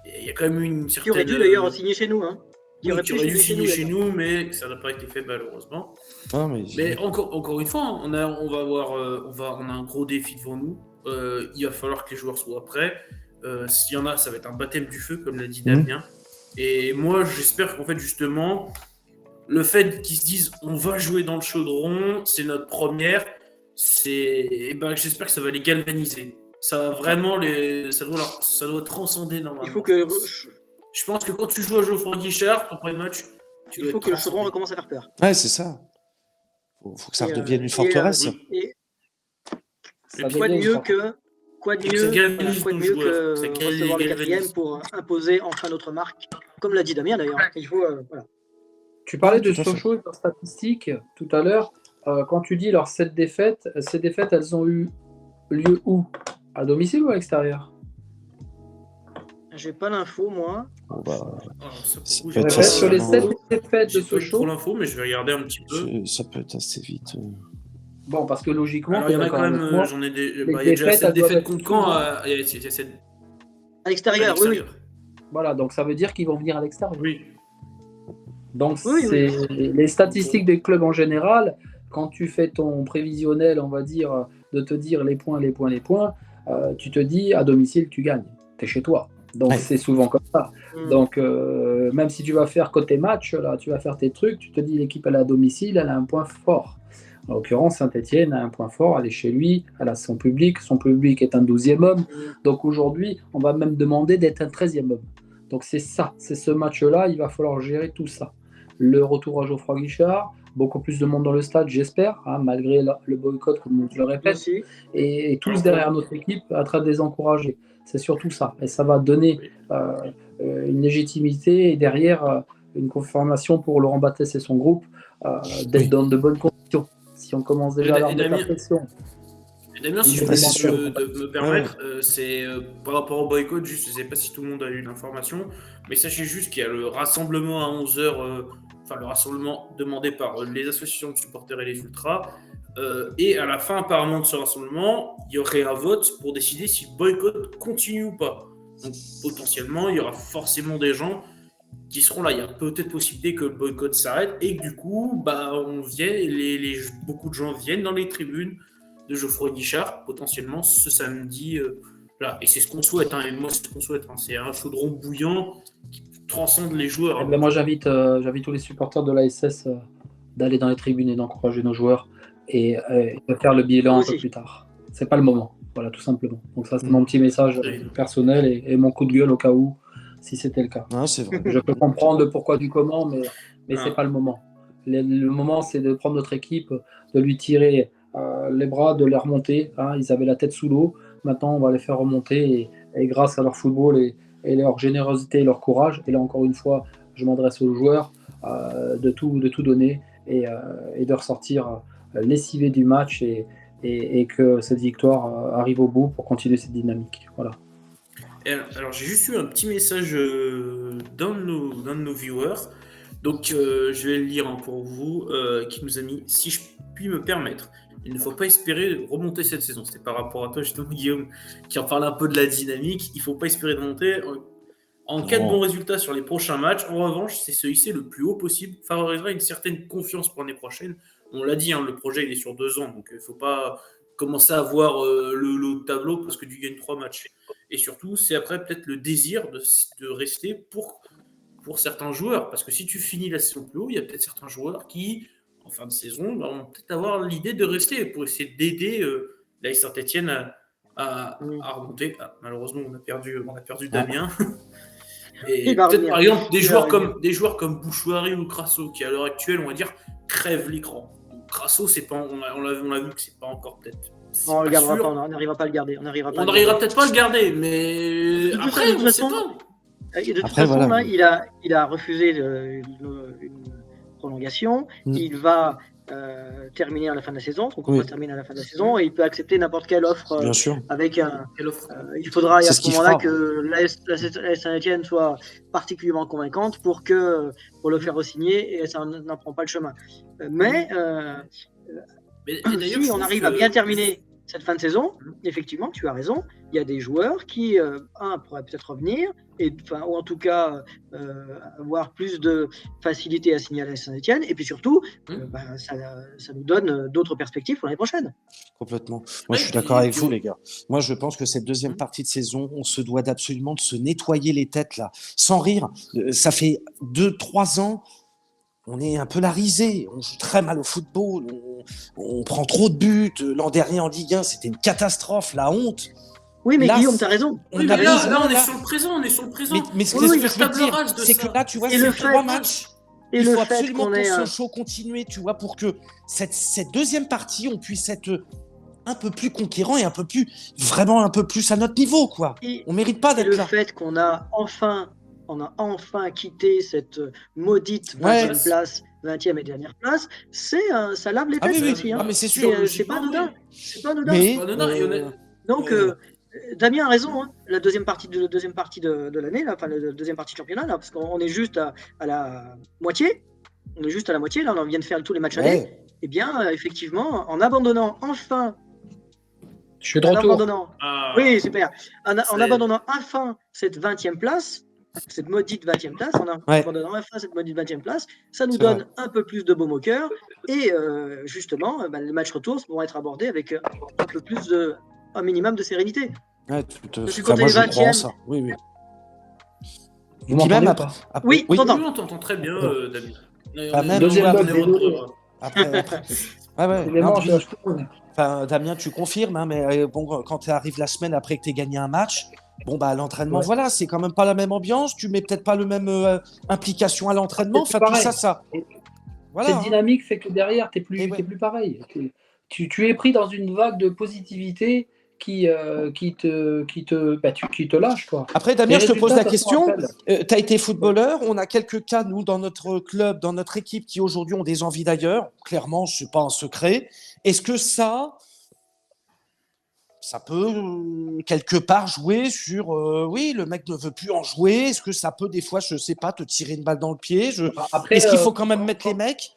Et il y a quand même une certaine. Qui aurait dû d'ailleurs signer chez nous. Hein. Qui aurait dû signer chez d'ailleurs. nous, mais ça n'a pas été fait malheureusement. Non, Mais encore une fois, on a un gros défi devant nous. Il va falloir que les joueurs soient prêts. S'il y en a, ça va être un baptême du feu, comme l'a dit Damien. Et moi, j'espère qu'en fait, justement, le fait qu'ils se disent on va jouer dans le chaudron, c'est notre première, j'espère que ça va les galvaniser. Ça va vraiment ça doit transcender normalement. Il faut que Je pense que quand tu joues à Geoffroy Guichard, ton premier match, il faut que le chaudron recommence à faire peur. Ouais, c'est ça. Faut que ça redevienne une forteresse. Et ça quoi de devient mieux une que recevoir le quatrième pour imposer enfin notre marque, comme l'a dit Damien d'ailleurs. Il faut voilà. Tu parlais de Tout à fait. Sochaux et de leurs statistiques tout à l'heure. Quand tu dis leurs 7 défaites, ces défaites, elles ont eu lieu où? À domicile ou à l'extérieur? J'ai pas l'info moi. Bon, bah, Ça peut peut être être Répète, sur les facilement- 7 défaites de J'ai pas eu trop Sochaux. l'info, mais je vais regarder un petit peu. ça peut être assez vite. Bon, parce que logiquement, Alors, il y en a d'accord quand avec même, moi, j'en ai des. les Il y a déjà défaites, 7 elles doivent défaites être contre Caen. souvent. Il y a 7 À l'extérieur, oui. voilà, donc ça veut dire qu'ils vont venir à l'extérieur. Oui. Donc, Oui, c'est les statistiques des clubs en général. Quand tu fais ton prévisionnel, on va dire, de te dire les points, tu te dis à domicile, tu gagnes. Tu es chez toi. Donc, Ouais. c'est souvent comme ça. Mm. Donc, même si tu vas faire côté match, là, tu vas faire tes trucs, tu te dis l'équipe, elle est à domicile, elle a un point fort. En l'occurrence, Saint-Etienne a un point fort, elle est chez lui, elle a son public est un 12e homme. Donc aujourd'hui, on va même demander d'être un 13e homme. Donc c'est ça, c'est ce match-là, il va falloir gérer tout ça. Le retour à Geoffroy Guichard, beaucoup plus de monde dans le stade, j'espère, hein, malgré le boycott, comme je le répète, Aussi. et tous derrière notre équipe à train de les encourager. C'est surtout ça. Et ça va donner une légitimité et derrière une confirmation pour Laurent Battès et son groupe d'être dans de bonnes conditions. Si on commence déjà à leur mettre la pression. Damien, si je Ouais, c'est peux sûr. me permettre, c'est par rapport au boycott, juste, je ne sais pas si tout le monde a eu l'information, mais sachez juste qu'il y a le rassemblement à 11h, le rassemblement demandé par les associations de supporters et les ultras, et à la fin apparemment de ce rassemblement, il y aurait un vote pour décider si le boycott continue ou pas. Donc potentiellement, il y aura forcément des gens qui seront là. Il y a peut-être possibilité que le boycott s'arrête et que du coup, beaucoup de gens viennent dans les tribunes de Geoffroy Guichard, potentiellement ce samedi, Voilà. Et c'est ce qu'on souhaite. Et moi, c'est ce qu'on souhaite. C'est un chaudron bouillant qui transcende les joueurs. Moi, j'invite tous les supporters de l'ASS d'aller dans les tribunes et d'encourager nos joueurs et de faire le bilan un peu plus tard. C'est pas le moment, voilà, tout simplement. Donc ça, c'est mon petit message personnel et mon coup de gueule au cas où, si c'était le cas. C'est vrai. Je peux comprendre le pourquoi du comment, mais c'est pas le moment. Le moment, c'est de prendre notre équipe, de lui tirer les bras, de les remonter. Ils avaient la tête sous l'eau. Maintenant, on va les faire remonter et grâce à leur football et leur générosité et leur courage, et là encore une fois, je m'adresse aux joueurs, de tout donner et de ressortir lessivé du match et que cette victoire arrive au bout pour continuer cette dynamique. Voilà. Alors, j'ai juste eu un petit message d'un de nos viewers. Donc, je vais le lire pour vous, qui nous a mis « Si je puis me permettre, il ne faut pas espérer remonter cette saison. » C'était par rapport à toi, justement, Guillaume, qui en parle un peu de la dynamique. Il ne faut pas espérer de monter. En cas de bons résultats sur les prochains matchs, en revanche, c'est se hisser le plus haut possible, favorisera une certaine confiance pour l'année prochaine. On l'a dit, le projet il est sur 2 ans, donc il ne faut pas commencer à voir le haut de tableau parce que tu gagnes 3 matchs. Et surtout, c'est après peut-être le désir de rester pour certains joueurs. Parce que si tu finis la saison plus haut, il y a peut-être certains joueurs qui, en fin de saison, vont peut-être avoir l'idée de rester pour essayer d'aider l'AS Saint-Etienne à remonter. Malheureusement, on a perdu Damien. Et peut-être par exemple des joueurs comme Bouchouari ou Crasso qui à l'heure actuelle, on va dire, crèvent l'écran. Crasso, c'est pas, on l'a vu que c'est pas encore peut-être. On n'arrivera pas à le garder. On n'arrivera peut-être pas à le garder, mais après, on ne sait pas. De toute façon, là, il a refusé une prolongation. Il va terminer à la fin de la saison. Son contrat termine à la fin de la saison et il peut accepter n'importe quelle offre. Bien sûr. Avec il faudra à ce moment-là que la Saint-Etienne soit particulièrement convaincante pour le faire re-signer et ça n'en prend pas le chemin. Mais si on arrive à bien terminer cette fin de saison, effectivement, tu as raison, il y a des joueurs qui, pourraient peut-être revenir, ou en tout cas avoir plus de facilité à signer à la Saint-Etienne, et puis surtout, ça nous donne d'autres perspectives pour l'année prochaine. Complètement. Moi, je suis d'accord avec vous, les gars. Moi, je pense que cette deuxième partie de saison, on se doit absolument de se nettoyer les têtes, là, sans rire. Ça fait 2-3 ans, on est un peu la risée, on joue très mal au football, on prend trop de buts. L'an dernier en Ligue 1, c'était une catastrophe, la honte. Oui, mais là, Guillaume, t'as raison. Là, on est sur le présent, Mais ce que je veux dire, c'est que là, tu vois, c'est 3 matchs. Il faut absolument que Sochaux continue, tu vois, pour que cette deuxième partie, on puisse être un peu plus conquérant et vraiment un peu plus à notre niveau, quoi. On mérite pas d'être là. Le fait qu'on a enfin quitté cette maudite 20e place, 20e et dernière place, ça lave les têtes aussi. Mais c'est sûr. C'est pas anodin. Donc, Damien a raison. La deuxième partie de l'année, la deuxième partie de championnat, là, parce qu'on est juste à la moitié. On est juste à la moitié. Là, on vient de faire tous les matchs allés. Eh bien, effectivement, en abandonnant enfin. Je suis de retour. Oui, super. En abandonnant enfin cette 20e place. Cette maudite 20e place, abandonnant enfin cette maudite 20e place, ça nous donne un peu plus de baume au cœur et justement, les matchs retour vont être abordés avec un peu plus un minimum de sérénité. Ouais, je suis contre les 20e. Oui. Vous m'entendez pas? Oui, on t'entend très bien, Damien. Deuxième Damien, tu confirmes, mais bon, quand tu arrives la semaine après que tu aies gagné un match, l'entraînement, voilà, c'est quand même pas la même ambiance. Tu mets peut-être pas le même implication à l'entraînement. Enfin, tout ça. Voilà, cette dynamique fait que derrière, t'es plus pareil. Tu es pris dans une vague de positivité qui te lâche, quoi. Après, Damien, je te pose la question. Tu as été footballeur. On a quelques cas, nous, dans notre club, dans notre équipe, qui aujourd'hui ont des envies d'ailleurs. Clairement, ce n'est pas un secret. Est-ce que ça peut quelque part jouer sur le mec ne veut plus en jouer? Est-ce que ça peut des fois, je sais pas, te tirer une balle dans le pied? Est-ce qu'il faut quand même mettre les mecs?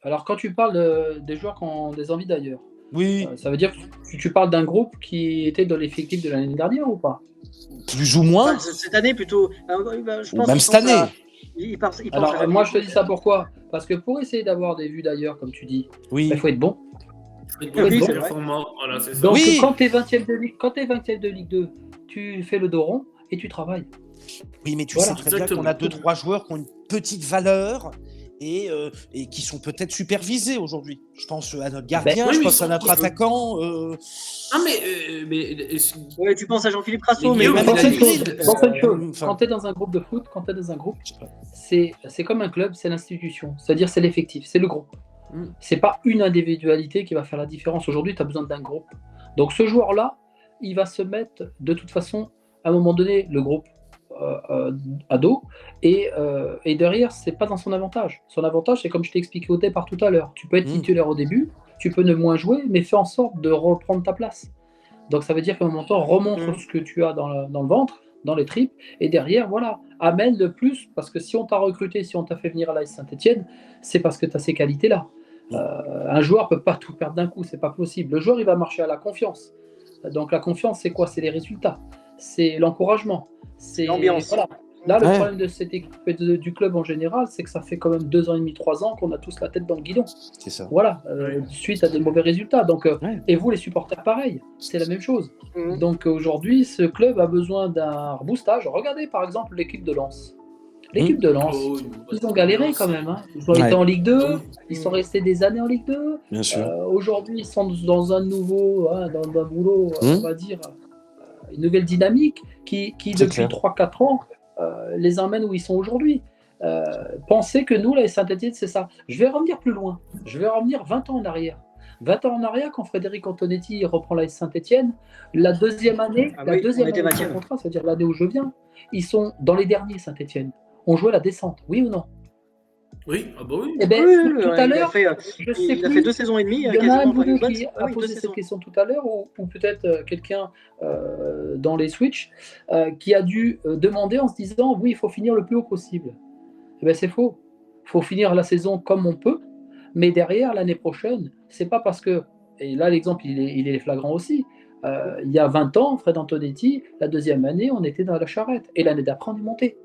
Alors quand tu parles des joueurs qui ont des envies d'ailleurs, oui, ça veut dire que tu parles d'un groupe qui était dans l'effectif de l'année dernière ou pas? Plus ou moins. Cette année plutôt. Je pense même cette année. Alors moi je te dis ça pourquoi? Parce que pour essayer d'avoir des vues d'ailleurs, comme tu dis, il faut être bon. Oui, c'est vrai. performant. Voilà, c'est ça. Donc, Oui. quand tu es 20e de Ligue 2, tu fais le dos rond et tu travailles. Oui, mais tu Voilà. sais très bien Exactement. qu'on a 2-3 joueurs qui ont une petite valeur et qui sont peut-être supervisés aujourd'hui. Je pense à notre gardien, oui, je oui, pense à ils notre sont- attaquant. Ah, mais est-ce- Ouais, tu penses à Jean-Philippe Rasso, Mais mais Guillaume, même il a Pense à une dit- chose, pense à une chose. Enfin, Quand tu es dans un groupe de foot, je sais pas. c'est comme un club, c'est l'institution. C'est-à-dire, c'est l'effectif, c'est le groupe. Mm. C'est pas une individualité qui va faire la différence. Aujourd'hui, tu as besoin d'un groupe. Donc, ce joueur-là, il va se mettre, de toute façon, à un moment donné, le groupe à dos. Et derrière, c'est pas dans son avantage. Son avantage, c'est comme je t'ai expliqué au départ tout à l'heure. Tu peux être titulaire au début, tu peux ne moins jouer, mais fais en sorte de reprendre ta place. Donc ça veut dire qu'à un moment donné, remontre ce que tu as dans le ventre, dans les tripes, et derrière, voilà, amène le plus, parce que si on t'a recruté, si on t'a fait venir à l'AS Saint-Etienne, c'est parce que tu as ces qualités-là. Un joueur peut pas tout perdre d'un coup, c'est pas possible. Le joueur, il va marcher à la confiance. Donc la confiance, c'est quoi? C'est les résultats, c'est l'encouragement, c'est l'ambiance. voilà. Là, le Ouais. problème de cette équipe et du club en général, c'est que ça fait quand même 2 ans et demi, 3 ans qu'on a tous la tête dans le guidon. C'est ça. Voilà, suite à des mauvais résultats. Donc, Ouais. et vous, les supporters, pareil, c'est la même chose. Mhm. Donc aujourd'hui, ce club a besoin d'un reboostage. Regardez par exemple l'équipe de Lens. L'équipe de Lens, Oh, ils ont galéré quand même. Hein. Ils ont Ouais. été en Ligue 2, Oui. ils sont restés des années en Ligue 2. Bien sûr. Aujourd'hui, ils sont dans un nouveau, dans un boulot, on va dire, une nouvelle dynamique qui C'est depuis clair. 3-4 ans, les emmène où ils sont aujourd'hui. Pensez que nous, la Saint-Etienne, c'est ça. Je vais revenir plus loin. Je vais revenir 20 ans en arrière. 20 ans en arrière, quand Frédéric Antonetti reprend la Saint-Etienne, la deuxième année, Ah la oui, deuxième on était année de son 20e. contrat, c'est-à-dire l'année où je viens, ils sont dans les derniers Saint-Etienne. On jouait la descente, oui ou non? Oui, ah bah oui. Eh bien, Oui, tout à l'heure, je sais il a plus. fait 2 saisons et demie, Il y en a quasiment. un de vous Enfin, une deux bonne- qui ah a oui, 2 posé cette saisons. question tout à l'heure, ou peut-être quelqu'un dans les Switch qui a dû demander en se disant oui, il faut finir le plus haut possible. Eh bien, c'est faux. Il faut finir la saison comme on peut, mais derrière, l'année prochaine, c'est pas parce que. Et là, l'exemple, il est flagrant aussi. Il y a 20 ans, Fred Antonetti, la deuxième année, on était dans la charrette. Et l'année d'après, on est monté.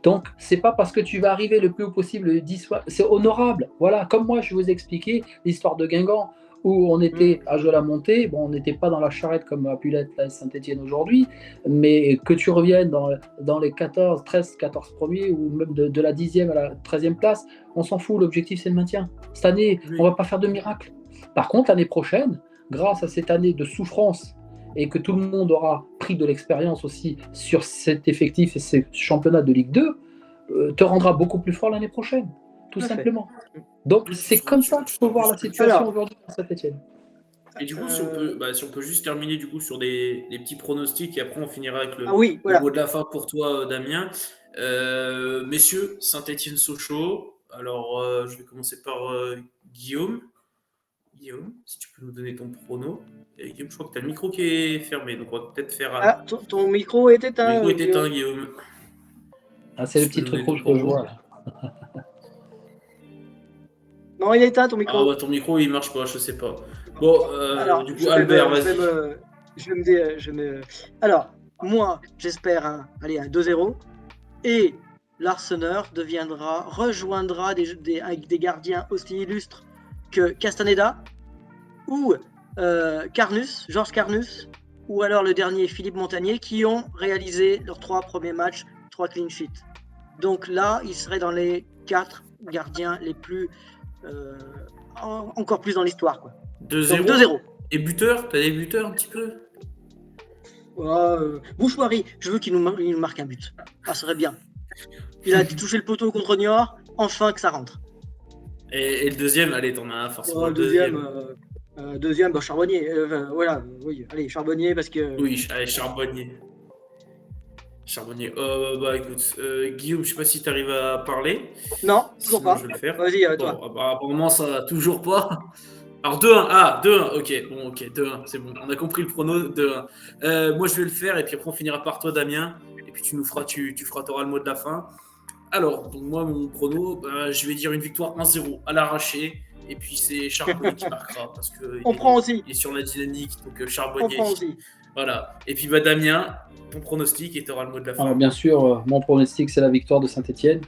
Donc, c'est pas parce que tu vas arriver le plus haut possible le 10 fois, c'est honorable. Voilà, comme moi, je vous ai expliqué l'histoire de Guingamp, où on était à jouer la montée. Bon, on n'était pas dans la charrette comme a pu l'être la Saint-Etienne aujourd'hui, mais que tu reviennes dans les 13, 14 premiers, ou même de la 10e à la 13e place, on s'en fout, l'objectif c'est le maintien. Cette année, on va pas faire de miracle. Par contre, l'année prochaine, grâce à cette année de souffrance, et que tout le monde aura pris de l'expérience aussi sur cet effectif et ces championnats de Ligue 2, te rendra beaucoup plus fort l'année prochaine, tout Tout à fait. simplement. Donc c'est comme ça qu'il faut voir la situation aujourd'hui à Saint-Etienne. Et du coup, si on peut juste terminer du coup sur des petits pronostics et après on finira avec le, Ah oui, le voilà. mot de la fin pour toi, Damien. Messieurs, Saint-Etienne-Sochaux. Alors, je vais commencer par Guillaume. Guillaume, si tu peux nous donner ton prono. Et Guillaume, je crois que tu as le micro qui est fermé, donc on va peut-être faire. Ah, ton micro est Le éteint. micro est Guillaume. éteint, Guillaume. Ah, c'est le Tu petit peux truc donner rouge ton que je prono. vois. Là. Non, il est éteint ton micro. Ah ouais, ton micro il marche pas, je sais pas. Bon, Alors, du coup, je vais Albert, me- vas-y. Alors, moi, j'espère un 2-0. Et l'Arseneur rejoindra avec des gardiens aussi illustres que Castaneda ou Georges Carnus, ou alors le dernier Philippe Montagnier, qui ont réalisé leurs 3 premiers matchs, 3 clean sheets. Donc là, il serait dans les 4 gardiens les plus encore plus dans l'histoire, quoi. 2-0. Donc 2-0. Et buteur, t'as des buteurs un petit peu? Bouchouari, je veux qu'il nous marque un but. Ah, ça serait bien. Il a touché le poteau contre Niort, enfin que ça rentre. Et le deuxième, allez, t'en as un forcément. Le deuxième, Charbonnier. Voilà, oui, allez, Charbonnier parce que. Oui, allez, Charbonnier. Bah écoute, Guillaume, je sais pas si t'arrives à parler. Non, toujours Sinon, pas. je vais le faire. Vas-y, Bon, toi. apparemment, ça toujours pas. Alors 2-1, 2-1, ok, 2-1, c'est bon, on a compris le prono, 2-1. Moi je vais le faire et puis après on finira par toi, Damien, et puis tu t'auras le mot de la fin. Alors, donc moi mon prono, je vais dire une victoire 1-0 à l'arraché, et puis c'est Charbonnier qui marquera, parce que il est sur la dynamique, donc Charbonnier. On prend aussi. Voilà, et puis Damien, ton pronostic et tu auras le mot de la fin. Alors bien sûr, mon pronostic c'est la victoire de Saint-Etienne.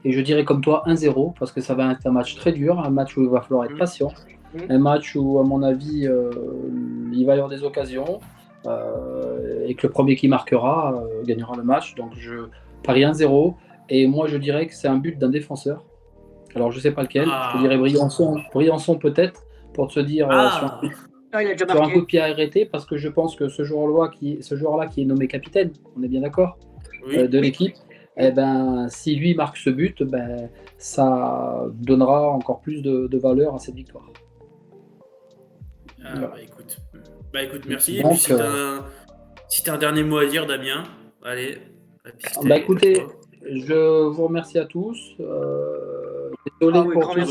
Et je dirais comme toi 1-0, parce que ça va être un match très dur, un match où il va falloir être patient. Un match où, à mon avis, il va y avoir des occasions et que le premier qui marquera gagnera le match. Donc, je parie 1-0. Et moi, je dirais que c'est un but d'un défenseur. Alors, je ne sais pas lequel. Je te dirais Briançon peut-être, pour te dire il a déjà sur un marqué. coup de pied arrêté, parce que je pense que ce joueur-là qui est nommé capitaine, on est bien d'accord, de l'équipe, eh ben, si lui marque ce but, ben, ça donnera encore plus de valeur à cette victoire. Voilà. Bah écoute, merci. Donc, et puis si t'as un dernier mot à dire, Damien, allez. Bah écoutez, je vous remercie à tous. Désolé pour tous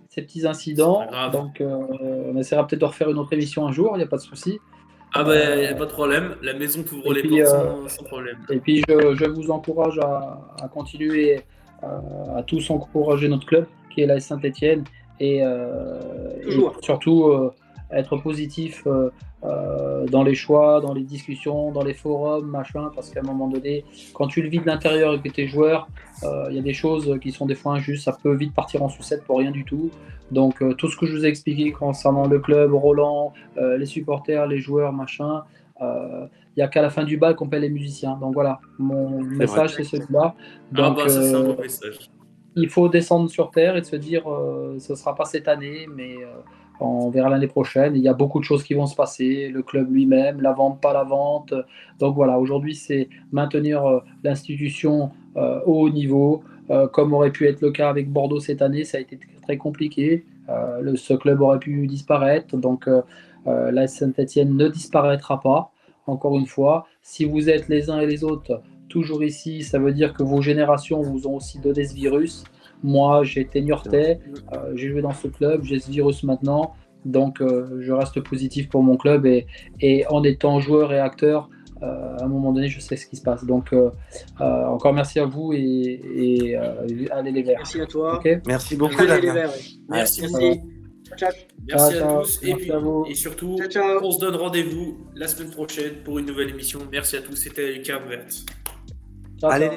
ces petits incidents. Donc, on essaiera peut-être de refaire une autre émission un jour, il n'y a pas de souci. Ah bah, il n'y a pas de problème. La maison t'ouvre les portes sans problème. Et puis, je vous encourage à continuer à tous encourager notre club, qui est l'AS Saint-Étienne, et surtout être positif dans les choix, dans les discussions, dans les forums, machin, parce qu'à un moment donné, quand tu le vis de l'intérieur et que tu es joueur, il y a des choses qui sont des fois injustes, ça peut vite partir en sucette pour rien du tout. Donc tout ce que je vous ai expliqué concernant le club, Roland, les supporters, les joueurs, machin, il n'y a qu'à la fin du bal qu'on paie les musiciens. Donc voilà, mon message c'est celui-là. Donc ça c'est un beau message. Il faut descendre sur terre et de se dire ce ne sera pas cette année, mais on verra l'année prochaine. Il y a beaucoup de choses qui vont se passer, le club lui-même, la vente, pas la vente. Donc voilà, aujourd'hui, c'est maintenir l'institution au haut niveau, comme aurait pu être le cas avec Bordeaux cette année. Ça a été très compliqué. Ce club aurait pu disparaître. Donc la Saint-Étienne ne disparaîtra pas. Encore une fois, si vous êtes les uns et les autres toujours ici, ça veut dire que vos générations vous ont aussi donné ce virus. Moi, j'ai été niortais, j'ai joué dans ce club, j'ai ce virus maintenant, donc je reste positif pour mon club et en étant joueur et acteur, à un moment donné, je sais ce qui se passe. Donc, encore merci à vous et allez les Verts. Merci à toi. Okay, merci beaucoup. Allez les Verts. Merci. Merci à tous et surtout, on se donne rendez-vous la semaine prochaine pour une nouvelle émission. Merci à tous, c'était Lucarne Verte. Allez.